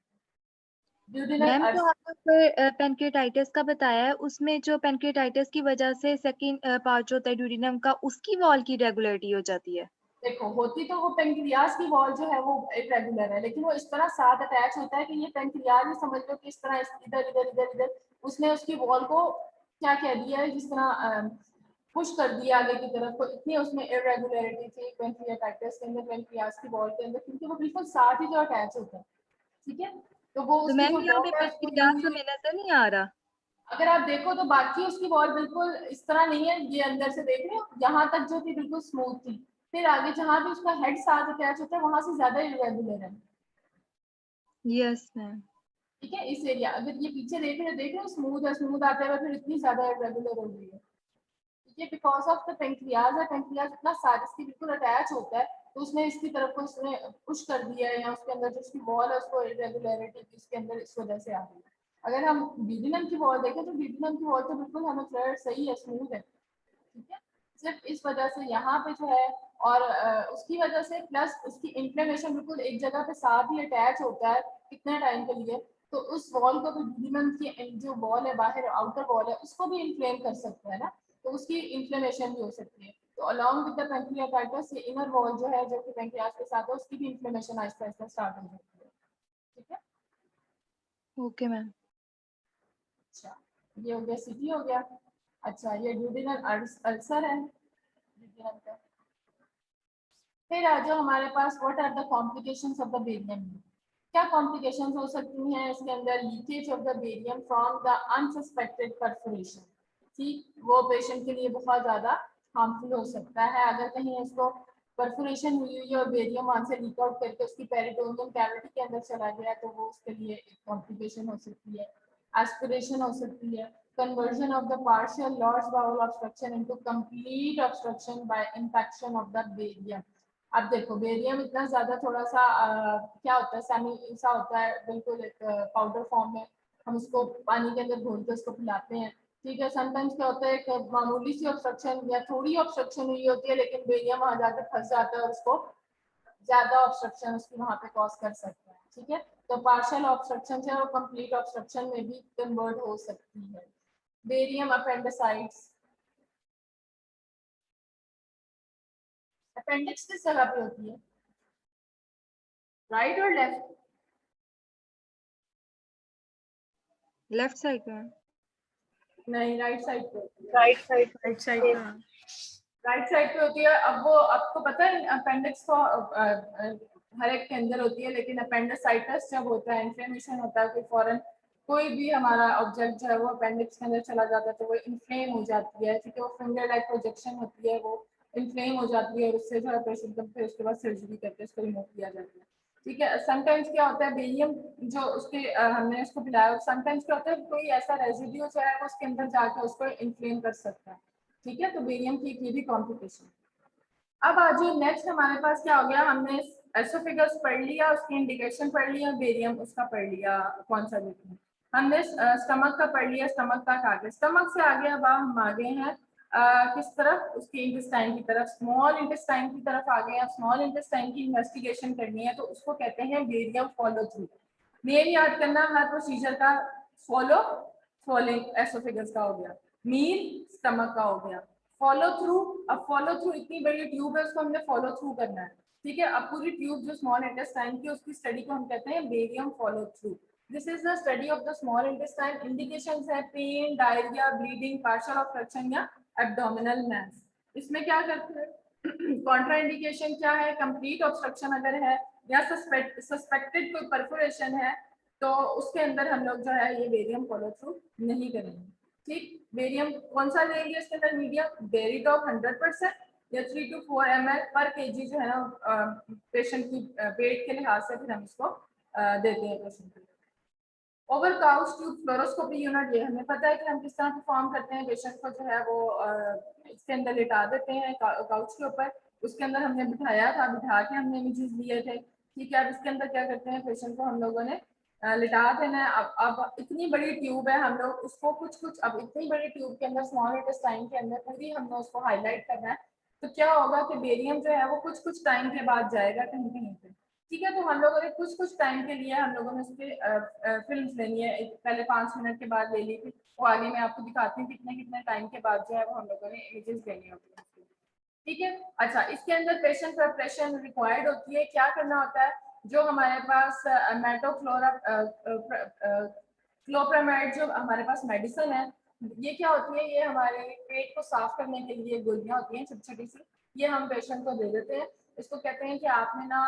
मैम ड्यूडिनल जो आपने फिर पेनक्रेटाइटिस का बताया है, उसमें जो पेनक्रेटाइटिस की वजह से सेकंड पार्ट होता है ड्यूडिनम का, उसकी वॉल की रेगुलरिटी हो जाती है। देखो, होती तो वो पेंक्रियाज की वॉल जो है वो इरेगुलर है, लेकिन वो इस तरह साथ अटैच होता है कि ये पेंक्रियाज ही समझ लो कि इस तरह इधर इधर इधर इधर उसने उसकी वॉल को क्या कह दिया है, जिस तरह पुश कर दिया आगे की तरफ, तो इतनी उसमें इरेगुलरिटी थी पेंक्रियाटाइटिस के अंदर, पेंक्रियाज की वॉल के अंदर, क्योंकि वो बिल्कुल साथ ही जो अटैच होता है, ठीक है। तो वो तो उसकी मैम जो यहाँ पे वॉल है उसको पेनक्रियाज हमें नजर नहीं आ रहा। अगर आप देखो तो बाकी उसकी वॉल बिल्कुल इस तरह नहीं है, ये अंदर से देख रहे हो, यहाँ तक जो थी बिल्कुल स्मूथ थी, फिर आगे जहाँ भी उसका हेड साथ अटैच होता है वहां से ज्यादा इरेगुलर है, यस मैम। ठीक है। इस एरिया अगर ये पीछे देख रहे हो स्मूथ है, स्मूथ आते हुए फिर इतनी ज्यादा इरेगुलर हो गई है, ठीक है, बिकॉज ऑफ द पेंक्रियाज है, पेंक्रियाज इतना साथ इसकी बिल्कुल अटैच होता है, तो उसने इसकी तरफ को उसने पुश कर दिया है, या उसके अंदर जो उसकी वॉल है उसको इरेगुलरिटी इसके अंदर इस वजह से आ गई है। अगर हम डीडिनम की वॉल देखें तो डीडिनम की वॉल तो बिल्कुल हमें फ्लड सही है, स्मूथ है, ठीक है। सिर्फ इस वजह से यहाँ पे जो है, और उसकी वजह से प्लस उसकी इंफ्लेमेशन बिल्कुल एक जगह पे साथ ही अटैच होता है कितने टाइम के लिए, तो उस वॉल को भी डीडिनम की जो वॉल है बाहर आउटर वॉल है उसको भी इन्फ्लेम कर सकता है ना, तो उसकी इन्फ्लेमेशन भी हो सकती है। तो अलॉन्ग विद द पेंक्रियाटाइटिस ये इनर वॉल जो है जो कि पेंक्रियाज के साथ है उसकी भी इन्फ्लेमेशन आहिस्ता आहिस्ता स्टार्ट हो जाती है, ठीक है। Okay ma'am. अच्छा, ये हो गया सीटी हो गया। अच्छा, ये ड्यूडिनल अल्सर है ड्यूडिनल का। फिर आ जाओ हमारे पास, what are the complications of the barium, क्या कॉम्प्लिकेशंस हो सकती हैं इसके अंदर, leakage of the barium from the unsuspected perforation, ठीक, वो पेशेंट के लिए बहुत ज्यादा हार्मफुल हो सकता है अगर कहीं इसको परफोरेशन हुई हुई है और बेरियम वहां से लीक आउट करके उसकी पेरिटोनियम कैविटी के अंदर चला गया, तो वो उसके लिए एक कॉम्प्लिकेशन हो सकती है। एस्पिरेशन हो सकती है, conversion of the partial large bowel obstruction into complete obstruction by infection of the barium। अब देखो बेरियम इतना ज्यादा थोड़ा सा क्या होता है, सेमी सा होता है, बिल्कुल एक पाउडर फॉर्म में, हम उसको पानी के अंदर घोल के उसको पिलाते हैं, ठीक है। समटाइम्स क्या होता है, एक मामूली सी ऑब्स्ट्रक्शन या थोड़ी ऑब्स्ट्रक्शन हुई होती है, लेकिन बेरियम वहां जाकर फंस जाता है और उसको ज्यादा ऑब्स्ट्रक्शन उसकी वहां पे कॉज कर सकता है, ठीक है। तो पार्शियल ऑब्स्ट्रक्शन से और कंप्लीट ऑब्स्ट्रक्शन में भी कन्वर्ट हो सकती है। बेरियम अपेंडिसाइट्स, अपेंडिक्स किस जगह पे होती है, राइट और लेफ्ट, लेफ्ट साइड में। नहीं राइट साइड पे होती है, राइट साइड राइट साइड पे होती है। अब वो आपको पता है अपेंडिक्स तो हर एक के अंदर होती है, लेकिन अपेंडिसाइटिस जब होता है, इन्फ्लेमेशन होता है, कोई फॉरन कोई भी हमारा ऑब्जेक्ट जो है वो अपेंडिक्स के अंदर चला जाता है तो वो इन्फ्लेम हो जाती है, ठीक है, वो फिंगर लाइक प्रोजेक्शन होती है, वो इन्फ्लेम हो जाती है और उससे जो है पेशेंट को फिर उसके बाद सर्जरी करके उसको रिमूव किया जाता है, ठीक है। समटाइम्स क्या होता है बेरियम जो उसके हमने उसको पिलाया, समटाइम्स क्या होता है कोई ऐसा रेजिड्यू जो है वो उसके अंदर जाकर उसको इन्फ्लेम कर सकता है, ठीक है। तो बेरियम की ये भी कॉम्प्लिकेशन। अब आज नेक्स्ट हमारे पास क्या हो गया, हमने एसोफेगस पढ़ लिया, उसकी इंडिकेशन पढ़ लिया, बेरियम उसका पढ़ लिया कौन सा देखना, हमने स्टमक का पढ़ लिया, स्टमक तक आगे, स्टमक से आगे अब हम आगे हैं किस तरफ, उसके इंटेस्टाइन की तरफ, स्मॉल इंटेस्टाइन की तरफ आ गए हैं। स्मॉल इंटेस्टाइन की इन्वेस्टिगेशन करनी है तो उसको कहते हैं बेरियम फॉलो थ्रू। मेन याद करना हर प्रोसीजर का फॉलो फॉलोइंग एसोफेगस का हो गया, मील स्टमक का हो गया, फॉलो थ्रू। अब फॉलो थ्रू इतनी बड़ी ट्यूब है, उसको हमने फॉलो थ्रू करना है, ठीक है। अब पूरी ट्यूब जो स्मॉल इंटेस्टाइन की, उसकी स्टडी को हम कहते हैं barium follow through. This is the study of the small intestine. Indications है pain, diarrhoea, bleeding, partial obstruction या एब्डोमिनल मास। इसमें क्या करते हैं, कॉन्ट्रा इंडिकेशन क्या है, कंप्लीट ऑब्स्ट्रक्शन अगर है या सस्पेक्टेड कोई परफोरेशन है, तो उसके अंदर हम लोग जो है ये बेरियम फॉलो थ्रू नहीं करेंगे, ठीक। बेरियम कौन सा लेंगे इसके अंदर, मीडियम बेरिडॉक 100% या 3 to 4 ml पर केजी जो है ना पेशेंट की वेट के लिहाज से फिर हम इसको देते हैं पेशेंट को। Over couch tube fluoroscopy unit, ये हमें पता है कि हम किस तरह परफॉर्म करते हैं। पेशेंट को जो है वो इसके अंदर लिटा देते हैं काउच के ऊपर, उसके अंदर हमने बिठाया था, बिठा के हमने इमेजेस लिए थे, ठीक है। अब इसके अंदर क्या करते हैं, पेशेंट को हम लोगों ने लिटा देना है। अब इतनी बड़ी ट्यूब है, हम लोग उसको कुछ अब इतनी बड़ी ट्यूब के अंदर स्मॉल इंटेस्टाइन के अंदर पूरी हमने उसको हाईलाइट करना है। तो क्या होगा कि बेरियम जो है वो कुछ टाइम के बाद जाएगा कहीं कहीं पे, ठीक है। तो हम लोगों ने कुछ टाइम के लिए हम लोगों ने उसके फिल्म्स लेनी है, पहले 5 मिनट के बाद ले ली थी, वो आगे मैं आपको दिखाती हूँ कितने टाइम के बाद जो है वो हम लोगों ने इमेजेस लेनी होती है, ठीक है। अच्छा, इसके अंदर पेशेंट प्रिपरेशन रिक्वायर्ड होती है। क्या करना होता है, जो हमारे पास मेटोफ्लोरा क्लोप्रामाइड जो हमारे पास मेडिसिन है, ये क्या होती है, ये हमारे पेट को साफ करने के लिए गोलियां होती हैं छोटी छोटी सी, ये हम पेशेंट को दे देते हैं। इसको कहते हैं कि आपने ना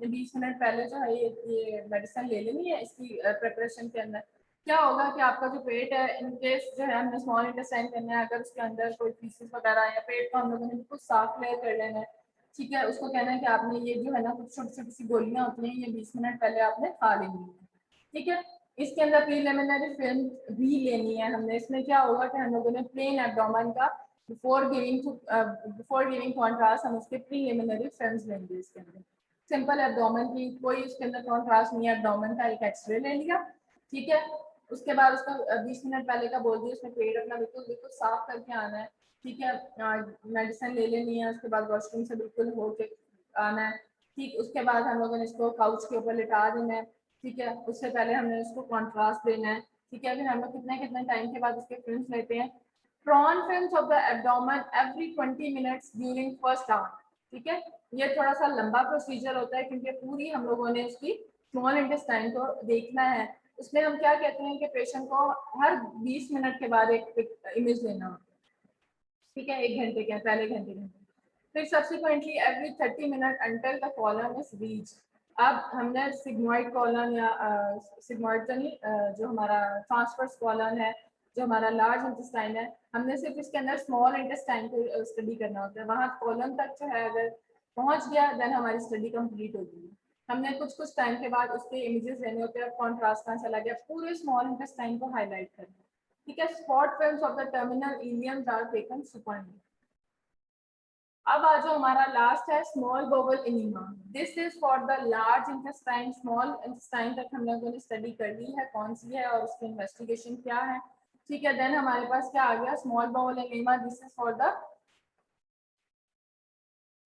20 मिनट पहले जो है ये मेडिसिन ले लेनी है। इसकी प्रिपरेशन के अंदर क्या होगा कि आपका जो पेट है, इन केस जो है हमने स्मॉल इंटेस्टाइन करना है, अगर उसके अंदर कोई पीसेस वगैरह या पेट को हम लोगों ने बिल्कुल साफ क्लियर कर लेना है, ठीक है। उसको कहना है कि आपने ये जो है ना कुछ छोटी छोटी सी गोलियां होती हैं, ये 20 मिनट पहले आपने खा लेनी है, ठीक है। इसके अंदर प्रीलिमिनरी फिल्म भी लेनी है हमने। इसमें क्या होगा कि हम लोगों ने प्लेन एब्डोमेन का बिफोर गिविंग कॉन्ट्रास्ट हम उसके प्रीलिमिनरी फिल्म्स लेंगे। इसके अंदर सिंपल एब्डोमेन की कोई उसके अंदर कॉन्ट्रास्ट नहीं है, एब्डोमेन का एक एक्सरे ले लिया, ठीक है। उसके बाद उसका 20 मिनट पहले का बोल दिया, उसमें पेट अपना बिल्कुल बिल्कुल साफ करके आना है, ठीक है। मेडिसिन ले लेनी है, उसके बाद वॉशरूम से बिल्कुल होके आना है, ठीक। उसके बाद हम लोगों ने इसको काउच के ऊपर लिटा देना है, ठीक है। उससे पहले हमने उसको कॉन्ट्रास्ट देना है, ठीक है। फिर हम लोग कितने टाइम के बाद उसके फिल्म्स लेते हैं, prone films of the abdomen every 20 minutes during first hour, ठीक है। ये थोड़ा सा लंबा प्रोसीजर होता है क्योंकि पूरी हम लोगों ने उसकी स्मॉल इंटेस्टाइन को देखना है। उसमें हम क्या कहते हैं कि पेशेंट को हर 20 मिनट के बाद एक इमेज लेना होता है, ठीक है। 1 घंटे के पहले घंटे फिर subsequently every 30 minute until the column is reach. अब हमने सिग्मोइड कॉलन या सिग्मोइड तो नहीं, जो हमारा ट्रांसवर्स कॉलन है, जो हमारा लार्ज इंटेस्टाइन है, हमने सिर्फ इसके अंदर स्मॉल इंटेस्टाइन को स्टडी करना होता है। वहाँ कॉलन तक जो है अगर पहुँच गया देन हमारी स्टडी कंप्लीट होगी। हमने कुछ टाइम के बाद उसके इमेजेस लेने होते हैं। कॉन्ट्रास्ट कहाँ चला गया, पूरे स्मॉल इंटेस्टाइन को हाईलाइट करना, ठीक है। Spot films of the terminal ileums are taken supine. अब आज जो हमारा लास्ट है small bowel enema, this is for the large intestine. Small intestine तक हम लोगों ने स्टडी कर ली है कौन सी है और उसकी इन्वेस्टिगेशन क्या है, ठीक है। देन हमारे पास क्या आ गया, small bowel enema, this is for the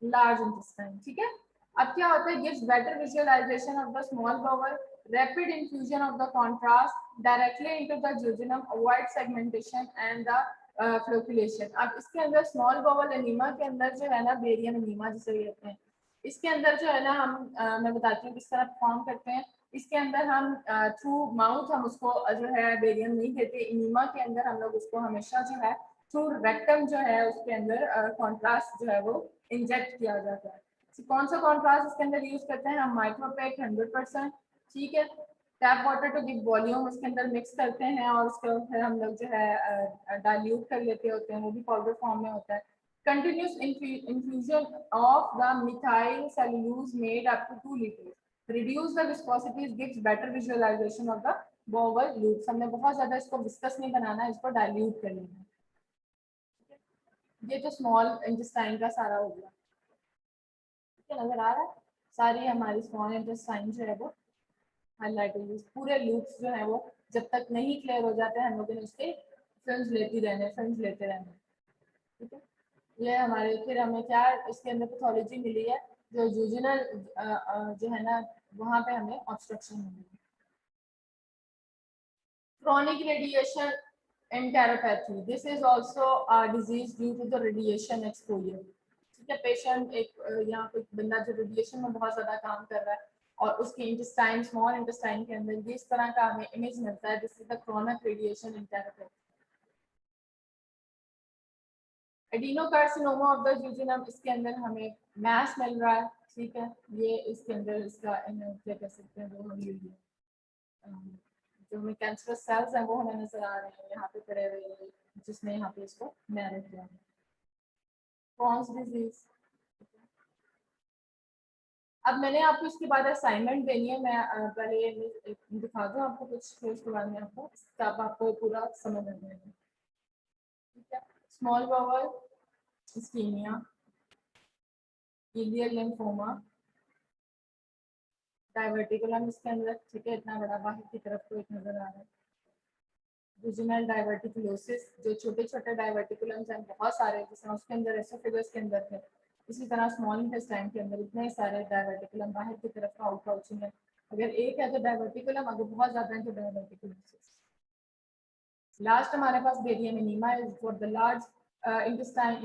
large intestine, ठीक है। अब क्या होता है, gives better visualisation of the small bowel, rapid infusion of the contrast directly into the jejunum, avoid segmentation and the flocculation. अब इसके अंदर स्मॉल बोवल एनीमा के अंदर जो है ना बेरियम एनीमा जिसे कहते हैं, इसके अंदर जो है ना हम मैं बताती हूँ किस तरह परफॉर्म करते हैं। इसके अंदर हम थ्रू माउथ हम उसको जो है बेरियम नहीं देते। एनीमा के अंदर हम लोग उसको हमेशा जो है थ्रू रेक्टम जो है उसके अंदर कॉन्ट्रास्ट जो है वो इंजेक्ट किया जाता है। कौन सा कॉन्ट्रास्ट इसके अंदर यूज करते हैं हम, माइक्रोपेक 100%, ठीक है। Tap water to give volume उसके अंदर मिक्स करते हैं और उसके फिर हम लोग जो है डाइल्यूट कर लेते होते हैं, वो भी पाउडर फॉर्म में होता है। Continuous infusion of the methyl cellulose made up to 2 litre reduce the viscosity, gives better visualisation of the bowel loops. हमने बहुत ज्यादा इसको विस्कस नहीं बनाना है, इसको डाइल्यूट कर लेना है। ये तो स्मॉल इंटेस्टाइन का सारा हो गया, ठीक है। नजर आ रहा है सारी हमारी स्मॉल इंटेस्टाइन जो है वो हाईलाइट होगी। पूरे लूप्स जो है वो जब तक नहीं क्लियर हो जाते हैं हम लोगों ने उसके फिल्म्स लेते रहने, ठीक है। ये हमारे फिर हमें क्या इसके अंदर पैथोलॉजी मिली है, जो जूजिनल जो है ना वहाँ पे हमें ऑब्स्ट्रक्शन मिली है, chronic radiation enteropathy. This is also a disease due to the radiation exposure. ठीक है, पेशेंट एक यहाँ पे बंदा जो रेडिएशन में बहुत ज्यादा काम कर रहा है और उसके इंटेस्टाइन, स्मॉल इंटेस्टाइन के अंदर इस तरह का हमें इमेज मिलता है, this is the chronic radiation enteropathy. Adenocarcinoma of the duodenum, इसके अंदर हमें मैस मिल रहा है, ठीक है, ये इसके अंदर इसका क्या कह सकते हैं, वो हम जो हमें कैंसरस सेल्स हैं वो हमें नजर आ रहे हैं यहाँ पे पड़े हुए, जिसने यहाँ पे इसको मैनेज किया है. Crohn's disease. अब मैंने आपको इसके बाद असाइनमेंट देनी है, मैं पहले दिखा दूँ आपको कुछ, फिर उसके बाद में आपको आपको पूरा समझ आ जाएगा. ठीक है, small bowel ischaemia, ileal lymphoma, diverticulum इसके अंदर, ठीक है, इतना बड़ा बाहर की तरफ को एक नजर आ रहा है. रीजनल डाइवर्टिकुलोसिस, जो छोटे छोटे डाइवर्टिकुलम्स हैं बहुत सारे, जिसमें उसके अंदर एसोफेगस के अंदर थे, इसी तरह स्मॉल इंटेस्टाइन के अंदर इतने सारे डाइवर्टिकुलम बाहर की तरफ का आउटराउचिंग है. अगर एक है तो डाइवर्टिकुलम, अगर बहुत ज्यादा है तो डाइवर्टिकुलोसिस. लास्ट हमारे पास barium enema is for the large intestine.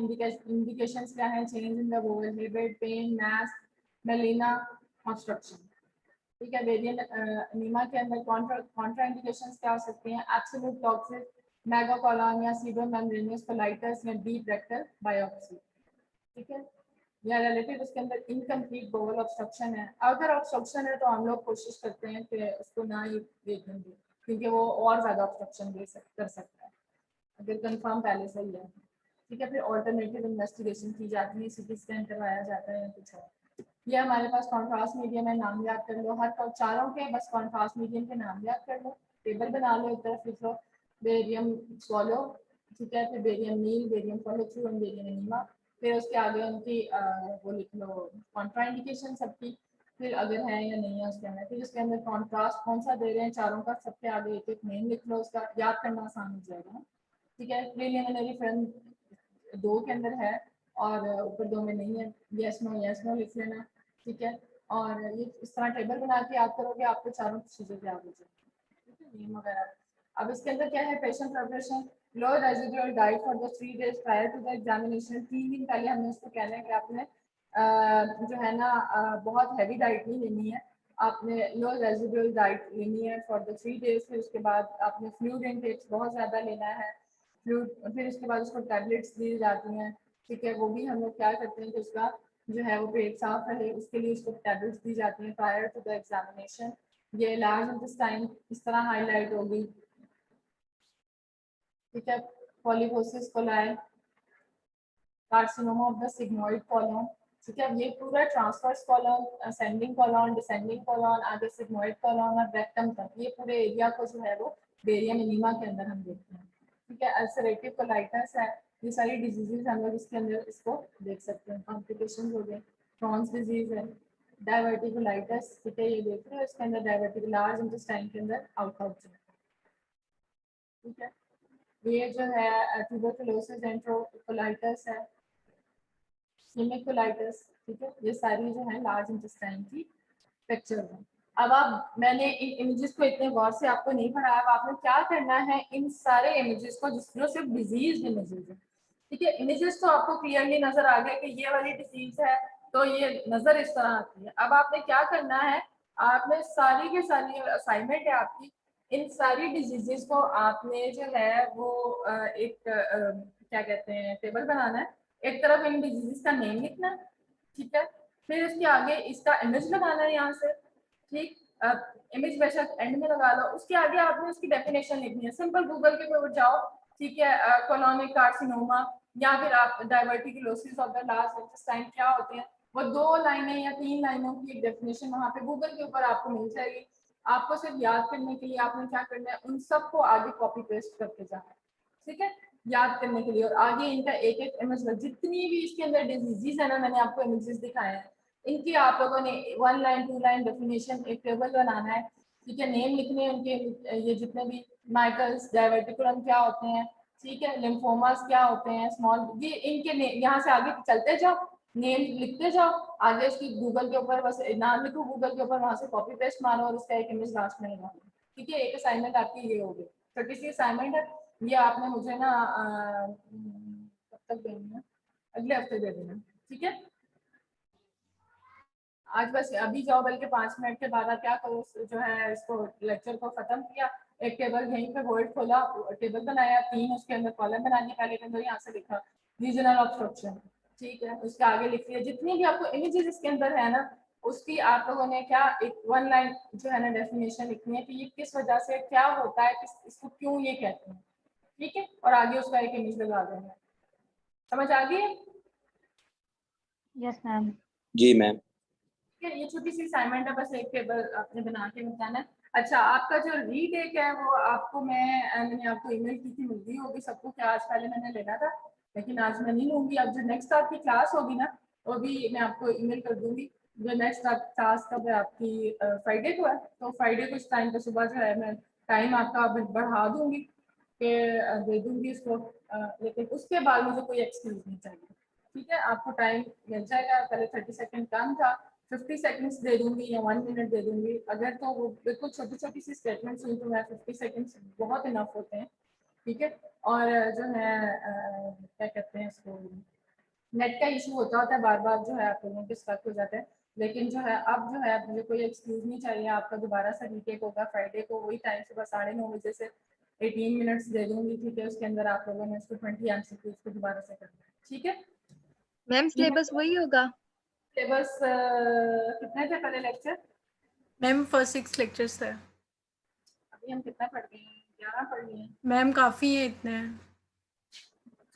Indications क्या है? Change in the bowel habit, pain, mass, melaena, obstruction. ठीक है, बेरियम एनीमा के अंदर कॉन्ट्रा इंडिकेशंस क्या हो सकते हैं? एब्सोल्यूट टॉक्सिस, मेगाकोलॉन या सीडोमेम्ब्रेनस कोलाइटिस या डीप रेक्टल बायोप्सी. ठीक है, या रिलेटेड उसके अंदर इनकम्प्लीट बोवल ऑब्स्ट्रक्शन है. अगर ऑब्स्ट्रक्शन है तो हम लोग कोशिश करते हैं कि उसको ना ही देखें, क्योंकि वो और ज़्यादा ऑब्स्ट्रक्शन कर सकता है अगर कंफर्म पहले से ही है. ठीक है, फिर ऑल्टरनेटिव इन्वेस्टिगेशन की जाती है, सीटी स्कैन करवाया जाता है या कुछ और. ये हमारे पास कॉन्ट्रास्ट मीडियम है, नाम याद कर लो. हर चारों के बस कॉन्ट्रास्ट मीडियम के नाम याद कर लो, टेबल बना लो, एक तरफ लिख लो बेरियम सोलो, ठीक है, फिर barium meal, barium follow through and barium enema. फिर उसके आगे उनकी वो लिख लो कॉन्ट्रा इंडिकेशन सबकी, फिर अगर है या नहीं है उसके अंदर. फिर उसके अंदर कॉन्ट्रास्ट कौन सा दे रहे हैं चारों का, सबके आगे एक एक नेम लिख लो, उसका याद करना आसान हो जाएगा. ठीक है, प्रीलिमिनरी फ्रेंड 2 के अंदर है और ऊपर 2 में नहीं है, यस नो लिख लेना. ठीक है, और ये इस तरह टेबल बना के याद करोगे, आपको चारों चीजें याद हो जाएंगी. ठीक है, नेम वगैरह. अब इसके अंदर क्या है? Patient preparation, low residual diet for the 3 days prior to the examination. 3 दिन पहले हमने उसको कहना है कि आपने जो है ना बहुत हैवी डाइट नहीं लेनी है, आपने लो रेजिडुअल डाइट लेनी है फॉर द 3 days. फिर उसके बाद आपने फ्लूइड इनटेक बहुत ज़्यादा लेना है, फ्लूइड. फिर उसके बाद उसको टैबलेट्स दी जाती हैं. ठीक है, वो भी हम लोग क्या करते हैं कि उसका जो है वो पेट साफ रहे, उसके लिए उसको टैबलेट्स दी जाती हैं प्रायर टू द एग्जामिनेशन. ये लार्ज इंटेस्टाइन इस तरह हाईलाइट होगी. ठीक है, polyposis coli, carcinoma of the sigmoid column. ठीक है, ये पूरा transverse column, ascending column, descending column, आगे सिग्मोइड कॉलम और रेक्टम तक, ये पूरे एरिया को जो है वो बेरियम एनीमा के अंदर हम देखते हैं. ठीक है, अल्सरेटिव कोलाइटिस है. ये सारी डिजीजेज हम लोग इसके अंदर इसको देख सकते हैं. कॉम्प्लिकेशन हो गए, क्रॉन्स डिजीज है, डायवर्टिकुलाइटिस. ठीक है, ये देख रहे हो इसके अंदर डायवर्टिक लार्ज इंटेस्टाइन के अंदर आउटआउट. ठीक है, ये जो है ट्यूबरकुलोसिस, एंट्रोकोलाइटिस है, सीमिकोलाइटिस. ठीक है, ये सारी जो है लार्ज इंटेस्टाइन की पिक्चर है. अब आप, मैंने इन इमेजेस को इतने गौर से आपको नहीं पढ़ाया. अब आपने क्या करना है, इन सारे इमेजेस को, जिसमें सिर्फ डिजीज इमेजेस है, ठीक है, इमेजेस तो आपको क्लियरली नजर आ गया कि ये वाली डिजीज है तो ये नजर इस तरह आती है. अब आपने क्या करना है, आपने सारी की सारी असाइनमेंट है आपकी, इन सारी डिजीजेस को आपने जो है वो एक क्या कहते हैं टेबल बनाना है. एक तरफ इन डिजीजेस का नेम लिखना है, ठीक है, फिर इसके आगे इसका इमेज लगाना है यहाँ से. ठीक, इमेज बेशक एंड में लगा लो, उसके आगे आपने उसकी डेफिनेशन लिखनी है. सिंपल गूगल के ऊपर जाओ, ठीक है, कोलोनिक कार्सिनोमा या फिर आप diverticulosis of the large intestine क्या होते हैं, वो 2 लाइनें या 3 लाइनों की एक डेफिनेशन वहाँ पे गूगल के ऊपर आपको मिल जाएगी. आपको सिर्फ याद करने के लिए आपने क्या करना है, उन सबको आगे कॉपी पेस्ट करके जाना है. ठीक है, याद करने के लिए, और आगे इनका एक एक इमेज, जितनी भी इसके अंदर डिजीजेज है ना, मैंने आपको इमेजेस दिखाए हैं, इनकी आप लोगों ने 1 लाइन 2 लाइन डेफिनेशन एक टेबल बनाना है. ठीक है, नेम लिखने हैं उनके, ये जितने भी माइकल्स, डायवर्टिकुलम क्या होते हैं, ठीक है, लिम्फोमास क्या होते हैं, स्मॉल, ये इनके यहाँ से आगे चलते जाओ, नेम लिखते जाओ. आगे उसकी गूगल के ऊपर बस नाम लिखो, गूगल के ऊपर वहां से कॉपी पेस्ट मारो और उसका एक इमेज लास्ट में लगा दो. ठीक है, एक असाइनमेंट आपकी ये हो गई. छोटी सी असाइनमेंट है, ये आपने मुझे ना कब तक देनी है, अगले हफ्ते दे देना, ठीक है। आज बस अभी जाओ, बल्कि 5 मिनट के बाद आप क्या करो, जो है इसको लेक्चर को खत्म किया, एक टेबल यहीं पे वर्ड खोला, टेबल बनाया 3, उसके अंदर कॉलम बना दिया, पहले के अंदर यहाँ से लिखा रीजनल ऑब्स्ट्रक्शन, ठीक है। उसके आगे लिख लिया जितनी भी आपको इमेजेस इसके अंदर है ना, उसकी आप लोगों ने क्या एक 1 लाइन जो है ना डेफिनेशन लिखनी है कि ये किस वजह से क्या होता है, इसको क्यों ये कहते हैं, ठीक है। और आगे उसका एक इमेज लगा देना, समझ आ गई? Yes ma'am. जी मैम। ठीक है, ये छोटी सी असाइनमेंट है, बस एक टेबल आपने बना के बताना है। अच्छा, आपका जो रीटेक है वो आपको मैंने आपको ईमेल की थी, मिल गई होगी सबको, क्या आज पहले मैंने लेना था, लेकिन आज मैं नहीं लूंगी। अब जो नेक्स्ट आपकी क्लास होगी ना, वो भी मैं आपको ईमेल कर दूंगी। जो नेक्स्ट क्लास कब है आपकी, फ्राइडे को है, तो फ्राइडे को इस टाइम पे सुबह जो है मैं टाइम आपका बढ़ा दूंगी कि दे दूंगी इसको, लेकिन उसके बाद मुझे कोई एक्सक्यूज नहीं चाहिए, ठीक है। आपको टाइम मिल जाएगा, पहले 30 सेकेंड कम था, 50 सेकंड्स दे दूंगी या 1 मिनट दे दूंगी। अगर तो वो बिल्कुल छोटी छोटी सी स्टेटमेंट्स हुई तो मैं 50 सेकंड्स बहुत इनफ होते हैं, ठीक है। और जो है क्या कहते हैं इसको, नेट का इशू होता है बार बार, जो है आप लोगों के स्टक हो जाते हैं, लेकिन जो है अब जो है मुझे कोई एक्सक्यूज नहीं चाहिए। आपका दोबारा से रीटेक होगा फ्राइडे को, वही टाइम सुबह 9:30 बजे से 18 मिनट्स दे दूंगी, ठीक है। उसके अंदर आप लोगों ने इसको 20 एमसीक्यूज को दोबारा से करना है, ठीक है। मैम सिलेबस वही होगा? सिलेबस कितने थे पहले लेक्चर? मैम फर्स्ट 6 लेक्चर्स थे। अभी हम कितना पढ़ गए हैं? 11 पढ़ लिए हैं। मैम काफ़ी है इतने।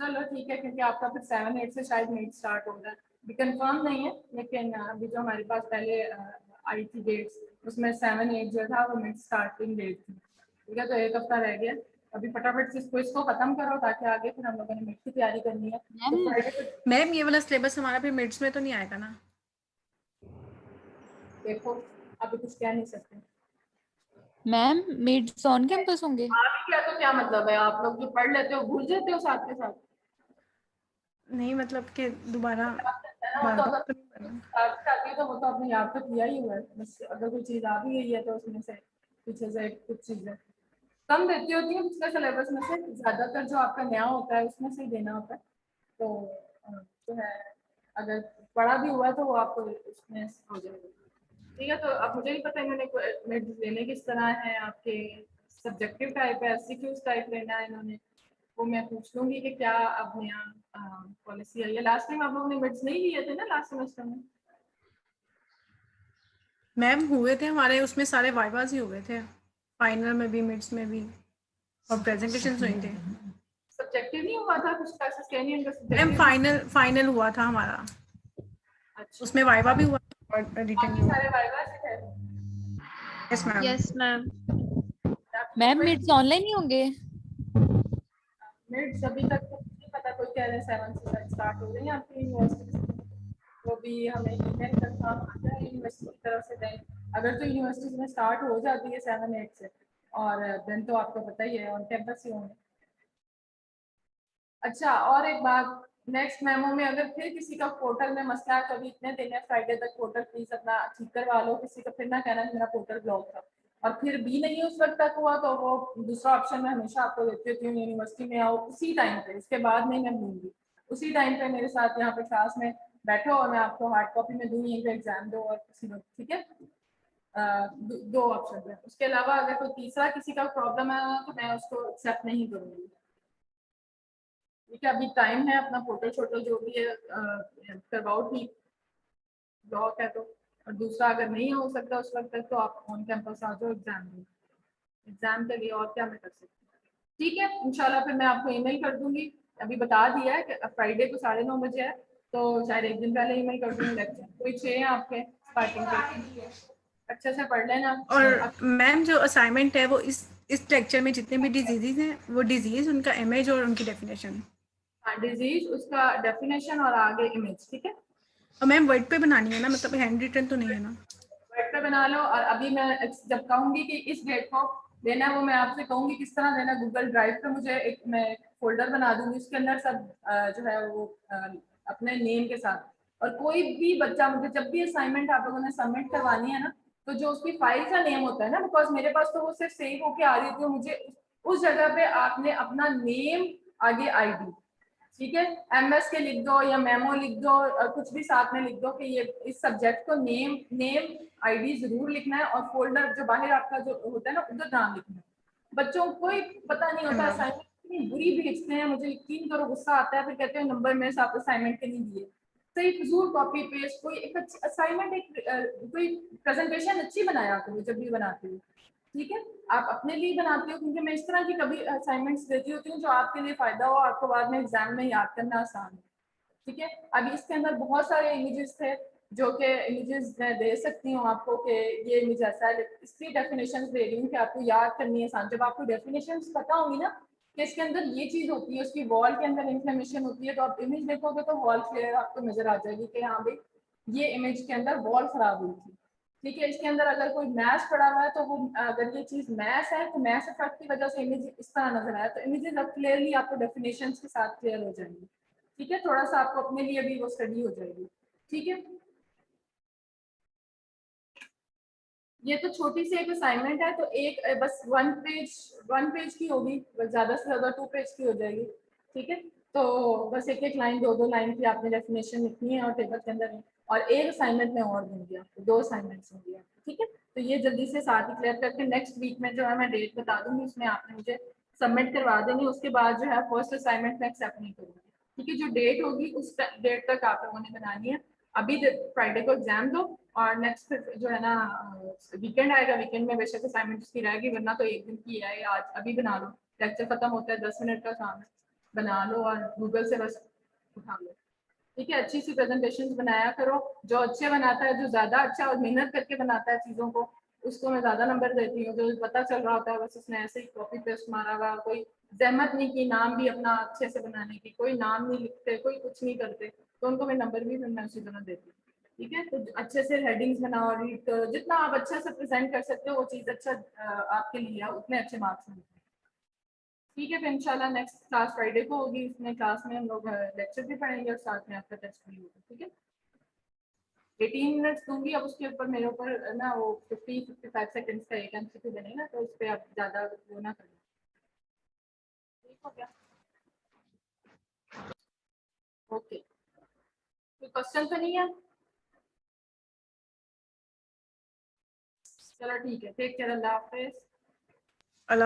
चलो ठीक है, क्योंकि आपका फिर 7-8 से शायद मीट स्टार्ट होगा, अभी कंफर्म नहीं है, लेकिन अभी जो हमारे पास पहले आई थी डेट्स, उसमें 7-8 जो था वो मीट स्टार्टिंग डेट थी, ठीक है। तो एक हफ्ता रह गया, अभी फटाफट से इसको खत्म करो ताकि आगे फिर हम लोगों ने मीट की तैयारी करनी है। तो फ्राइडे को मैम ये वाला सिलेबस हमारा फिर मिड्स में तो नहीं आएगा ना? देखो, अभी कुछ कह नहीं सकते। मैम मिड्स ऑन कैंपस होंगे? आप क्या, तो क्या मतलब है, आप लोग जो पढ़ लेते हो भूल जाते हो साथ के साथ? नहीं मतलब कि दोबारा वो तो बार-बार अगर तो नहीं करना। आती है तो वो तो अपने याद तो किया ही हुआ है, बस अगर कोई चीज आ भी गई है तो उसमें से पीछे से कुछ चीजें कम देती होती है पिछले सिलेबस में से, ज्यादातर जो आपका नया होता है उसमें से ही देना होता है। तो जो है अगर बड़ा भी हुआ तो वो आपको उसमें हो जाएगा, ठीक है। तो अब मुझे नहीं पता इन्होंने मिड्स लेने किस तरह है, आपके सब्जेक्टिव टाइप है, एमसीक्यूज टाइप लेना है इन्होंने, वो मैं पूछ लूंगी कि क्या अब नया पॉलिसी आई है। लास्ट टाइम आप लोगों ने मिड्स नहीं लिए थे ना लास्ट सेमेस्टर में? मैम हुए थे हमारे, उसमें सारे वाइवास ही हुए थे, फाइनल में भी मिड्स में भी, और प्रेजेंटेशंस हुए थे। सब्जेक्टिव नहीं हुआ था कुछ क्लासेस के नहीं? मैम फाइनल हुआ था हमारा, अच्छा, उसमें वाइवा भी हुआ और रिटन बाकी भी हुआ। सारे वाइवा से थे? Yes ma'am. Yes ma'am. Ma'am mids online ही होंगे? मिड्स अभी तक तो नहीं पता, कोई कह रहे 7 से शायद स्टार्ट हो रही है आपकी यूनिवर्सिटी से, वो भी हमें ईमेल कंफर्म आ जाए यूनिवर्सिटी की तरफ से। दें अगर तो यूनिवर्सिटी में स्टार्ट हो जाती है 7-8 से, और देन तो आपको पता ही है ऑन कैंपस ही होंगे। अच्छा, और एक बात, नेक्स्ट मेमो में अगर फिर किसी का पोर्टल में मसला है, कभी इतने दिन है फ्राइडे तक पोर्टल प्लीज अपना ठीक करवा लो, किसी का फिर ना कहना मेरा पोर्टल ब्लॉक था, और फिर भी नहीं उस वक्त तक हुआ तो वो दूसरा ऑप्शन मैं हमेशा आपको देती होती हूँ, यूनिवर्सिटी में आओ उसी टाइम पे, उसके बाद नहीं मैं दूंगी, उसी टाइम पे मेरे साथ यहाँ पे क्लास में बैठो और मैं आपको हार्ड कॉपी में दूँ, यहीं पे एग्जाम दो और किसी को, ठीक है। दो ऑप्शन है, उसके अलावा अगर कोई तीसरा किसी का प्रॉब्लम है तो मैं उसको एक्सेप्ट नहीं करूँगी, ठीक है। अभी टाइम है, अपना पोर्टल शोटल जो भी है करवाओ ठीक, ब्लॉक है तो। और दूसरा अगर नहीं हो सकता उस वक्त तक तो आप ऑन कैंपस आ जाओ एग्जाम दो, एग्जाम के लिए और क्या मैं कर सकती हूँ, ठीक है। इंशाल्लाह फिर मैं आपको ईमेल कर दूंगी, अभी बता दिया है कि फ्राइडे को 9:30 बजे है, तो शायद एक दिन पहले ईमेल कर दूंगी। लेक्चर कोई 6 है आपके स्टार्टिंग के, अच्छे से पढ़ लेना। और मैम जो असाइनमेंट है वो इस लेक्चर में जितने भी डिजीजेज हैं, वो डिजीज, उनका इमेज और उनकी डेफिनेशन। हाँ, डिजीज, उसका डेफिनेशन और आगे इमेज, ठीक है। और मैम वर्ड पे बनानी है ना, मतलब हैंड रिटन तो नहीं है ना? वर्ड पे बना लो, और अभी मैं जब कहूंगी कि इस डेट को देना है, वो मैं आपसे कहूंगी किस तरह देना। गूगल ड्राइव पे मुझे एक मैं फोल्डर बना दूंगी, उसके अंदर सब जो है वो अपने नेम के साथ, और कोई भी बच्चा मुझे जब भी असाइनमेंट आप लोगों ने सबमिट करवानी है ना, तो जो उसकी फाइल का नेम होता है ना, बिकॉज मेरे पास तो वो सिर्फ सेव होके आ रही थी, मुझे उस जगह पे आपने अपना नेम आगे आईडी, ठीक है, एमएस के लिख दो या मेमो लिख दो, कुछ भी साथ में लिख दो कि ये इस सब्जेक्ट को नेम आईडी जरूर लिखना है, और फोल्डर जो बाहर आपका जो होता है ना उधर नाम लिखना है। बच्चों को कोई पता नहीं होता, असाइनमेंट इतनी बुरी भेजते हैं, मुझे यकीन करो गुस्सा आता है, फिर कहते हैं नंबर में से आप असाइनमेंट के नहीं दिए। सही फजूल कॉपी पेस्ट, कोई एक अच्छी असाइनमेंट, एक कोई प्रेजेंटेशन अच्छी बनाया करो जब भी बनाते हो, ठीक है, आप अपने लिए बनाते हो, क्योंकि मैं इस तरह की कभी असाइनमेंट्स देती होती हूँ जो आपके लिए फायदा हो, आपको बाद में एग्जाम में याद करना आसान हो, ठीक है। अभी इसके अंदर बहुत सारे इमेजेस थे जो कि इमेजेस मैं दे सकती हूँ आपको कि ये इमेज ऐसा है, इसकी डेफिनेशंस दे रही हूँ कि आपको याद करनी है आसान। जब आपको डेफिनेशंस पता होंगी ना कि इसके अंदर ये चीज होती है, उसकी वॉल के अंदर इंफ्लेमेशन होती है, तो आप इमेज देखोगे तो वॉल क्लियर आपको नजर आ जाएगी कि हाँ भाई ये इमेज के अंदर वॉल खराब हुई थी, ठीक है। इसके अंदर अगर कोई मैथ पड़ा हुआ है तो वो अगर ये चीज मैथ है तो मैथ इफेक्ट की वजह से इमेज इस तरह नजर आया, तो इमेजेस अब क्लियरली आपको डेफिनेशंस के साथ क्लियर हो जाएंगी, ठीक है। थोड़ा सा आपको अपने लिए भी वो स्टडी हो जाएगी, ठीक है। ये तो छोटी सी एक असाइनमेंट है, तो एक बस वन पेज की होगी, ज्यादा से ज्यादा 2 पेज की हो जाएगी, ठीक है। तो बस एक एक लाइन, दो लाइन की आपने डेफिनेशन लिखनी है और टेबल के अंदर, और एक असाइनमेंट में और दूंगी आपको, 2 असाइनमेंट्स होंगी आपको, ठीक है। तो ये जल्दी से साथ ही क्लियर करके नेक्स्ट वीक में जो है मैं डेट बता दूंगी, उसमें आपने मुझे सबमिट करवा देनी, उसके बाद जो है फर्स्ट असाइनमेंट में एक्सेप्ट नहीं करूँगी, ठीक है। जो डेट होगी उस डेट तक आप लोगों ने बनानी है। अभी फ्राइडे को एग्जाम दो, और नेक्स्ट जो है ना वीकेंड आएगा, वीकेंड में बेशक असाइनमेंट उसकी रहेगी, वरना तो एक दिन की है, आज अभी बना लो, लेक्चर खत्म होता है 10 मिनट का काम है, बना लो और गूगल से बस उठा लो, ठीक है। अच्छी सी प्रेजेंटेशन बनाया करो, जो अच्छे बनाता है, जो ज्यादा अच्छा और मेहनत करके बनाता है चीजों को, उसको मैं ज्यादा नंबर देती हूँ। जो पता चल रहा होता है बस उसने ऐसे ही कॉपी पेस्ट मारा हुआ, कोई जहमत नहीं की नाम भी अपना अच्छे से बनाने की, कोई नाम नहीं लिखते, कोई कुछ नहीं करते, तो उनको मैं नंबर भी फिर मैं उसी तरह देती हूँ, ठीक है। तो अच्छे से हेडिंग्स बनाओ, रीड करो, जितना आप अच्छे से प्रेजेंट कर सकते हो वो चीज अच्छा आपके लिए है, उतने अच्छे मार्क्स मिलते हैं, ठीक है। फिर इंशाल्लाह नेक्स्ट क्लास फ्राइडे को होगी, इसमें क्लास में हम लोग लेक्चर भी पढ़ेंगे और साथ में आपका टेस्ट भी होगा, ठीक है। 18 मिनट्स दूंगी, अब उसके ऊपर मेरे ऊपर ना वो 50-55 सेकंड्स का एक एमसीक्यू बनेगा, तो उस पर आप ज़्यादा वो ना करना, ठीक हो गया, ओके। कोई क्वेश्चन तो नहीं है? चलो ठीक है, टेक केयर, अल्लाह हाफिज।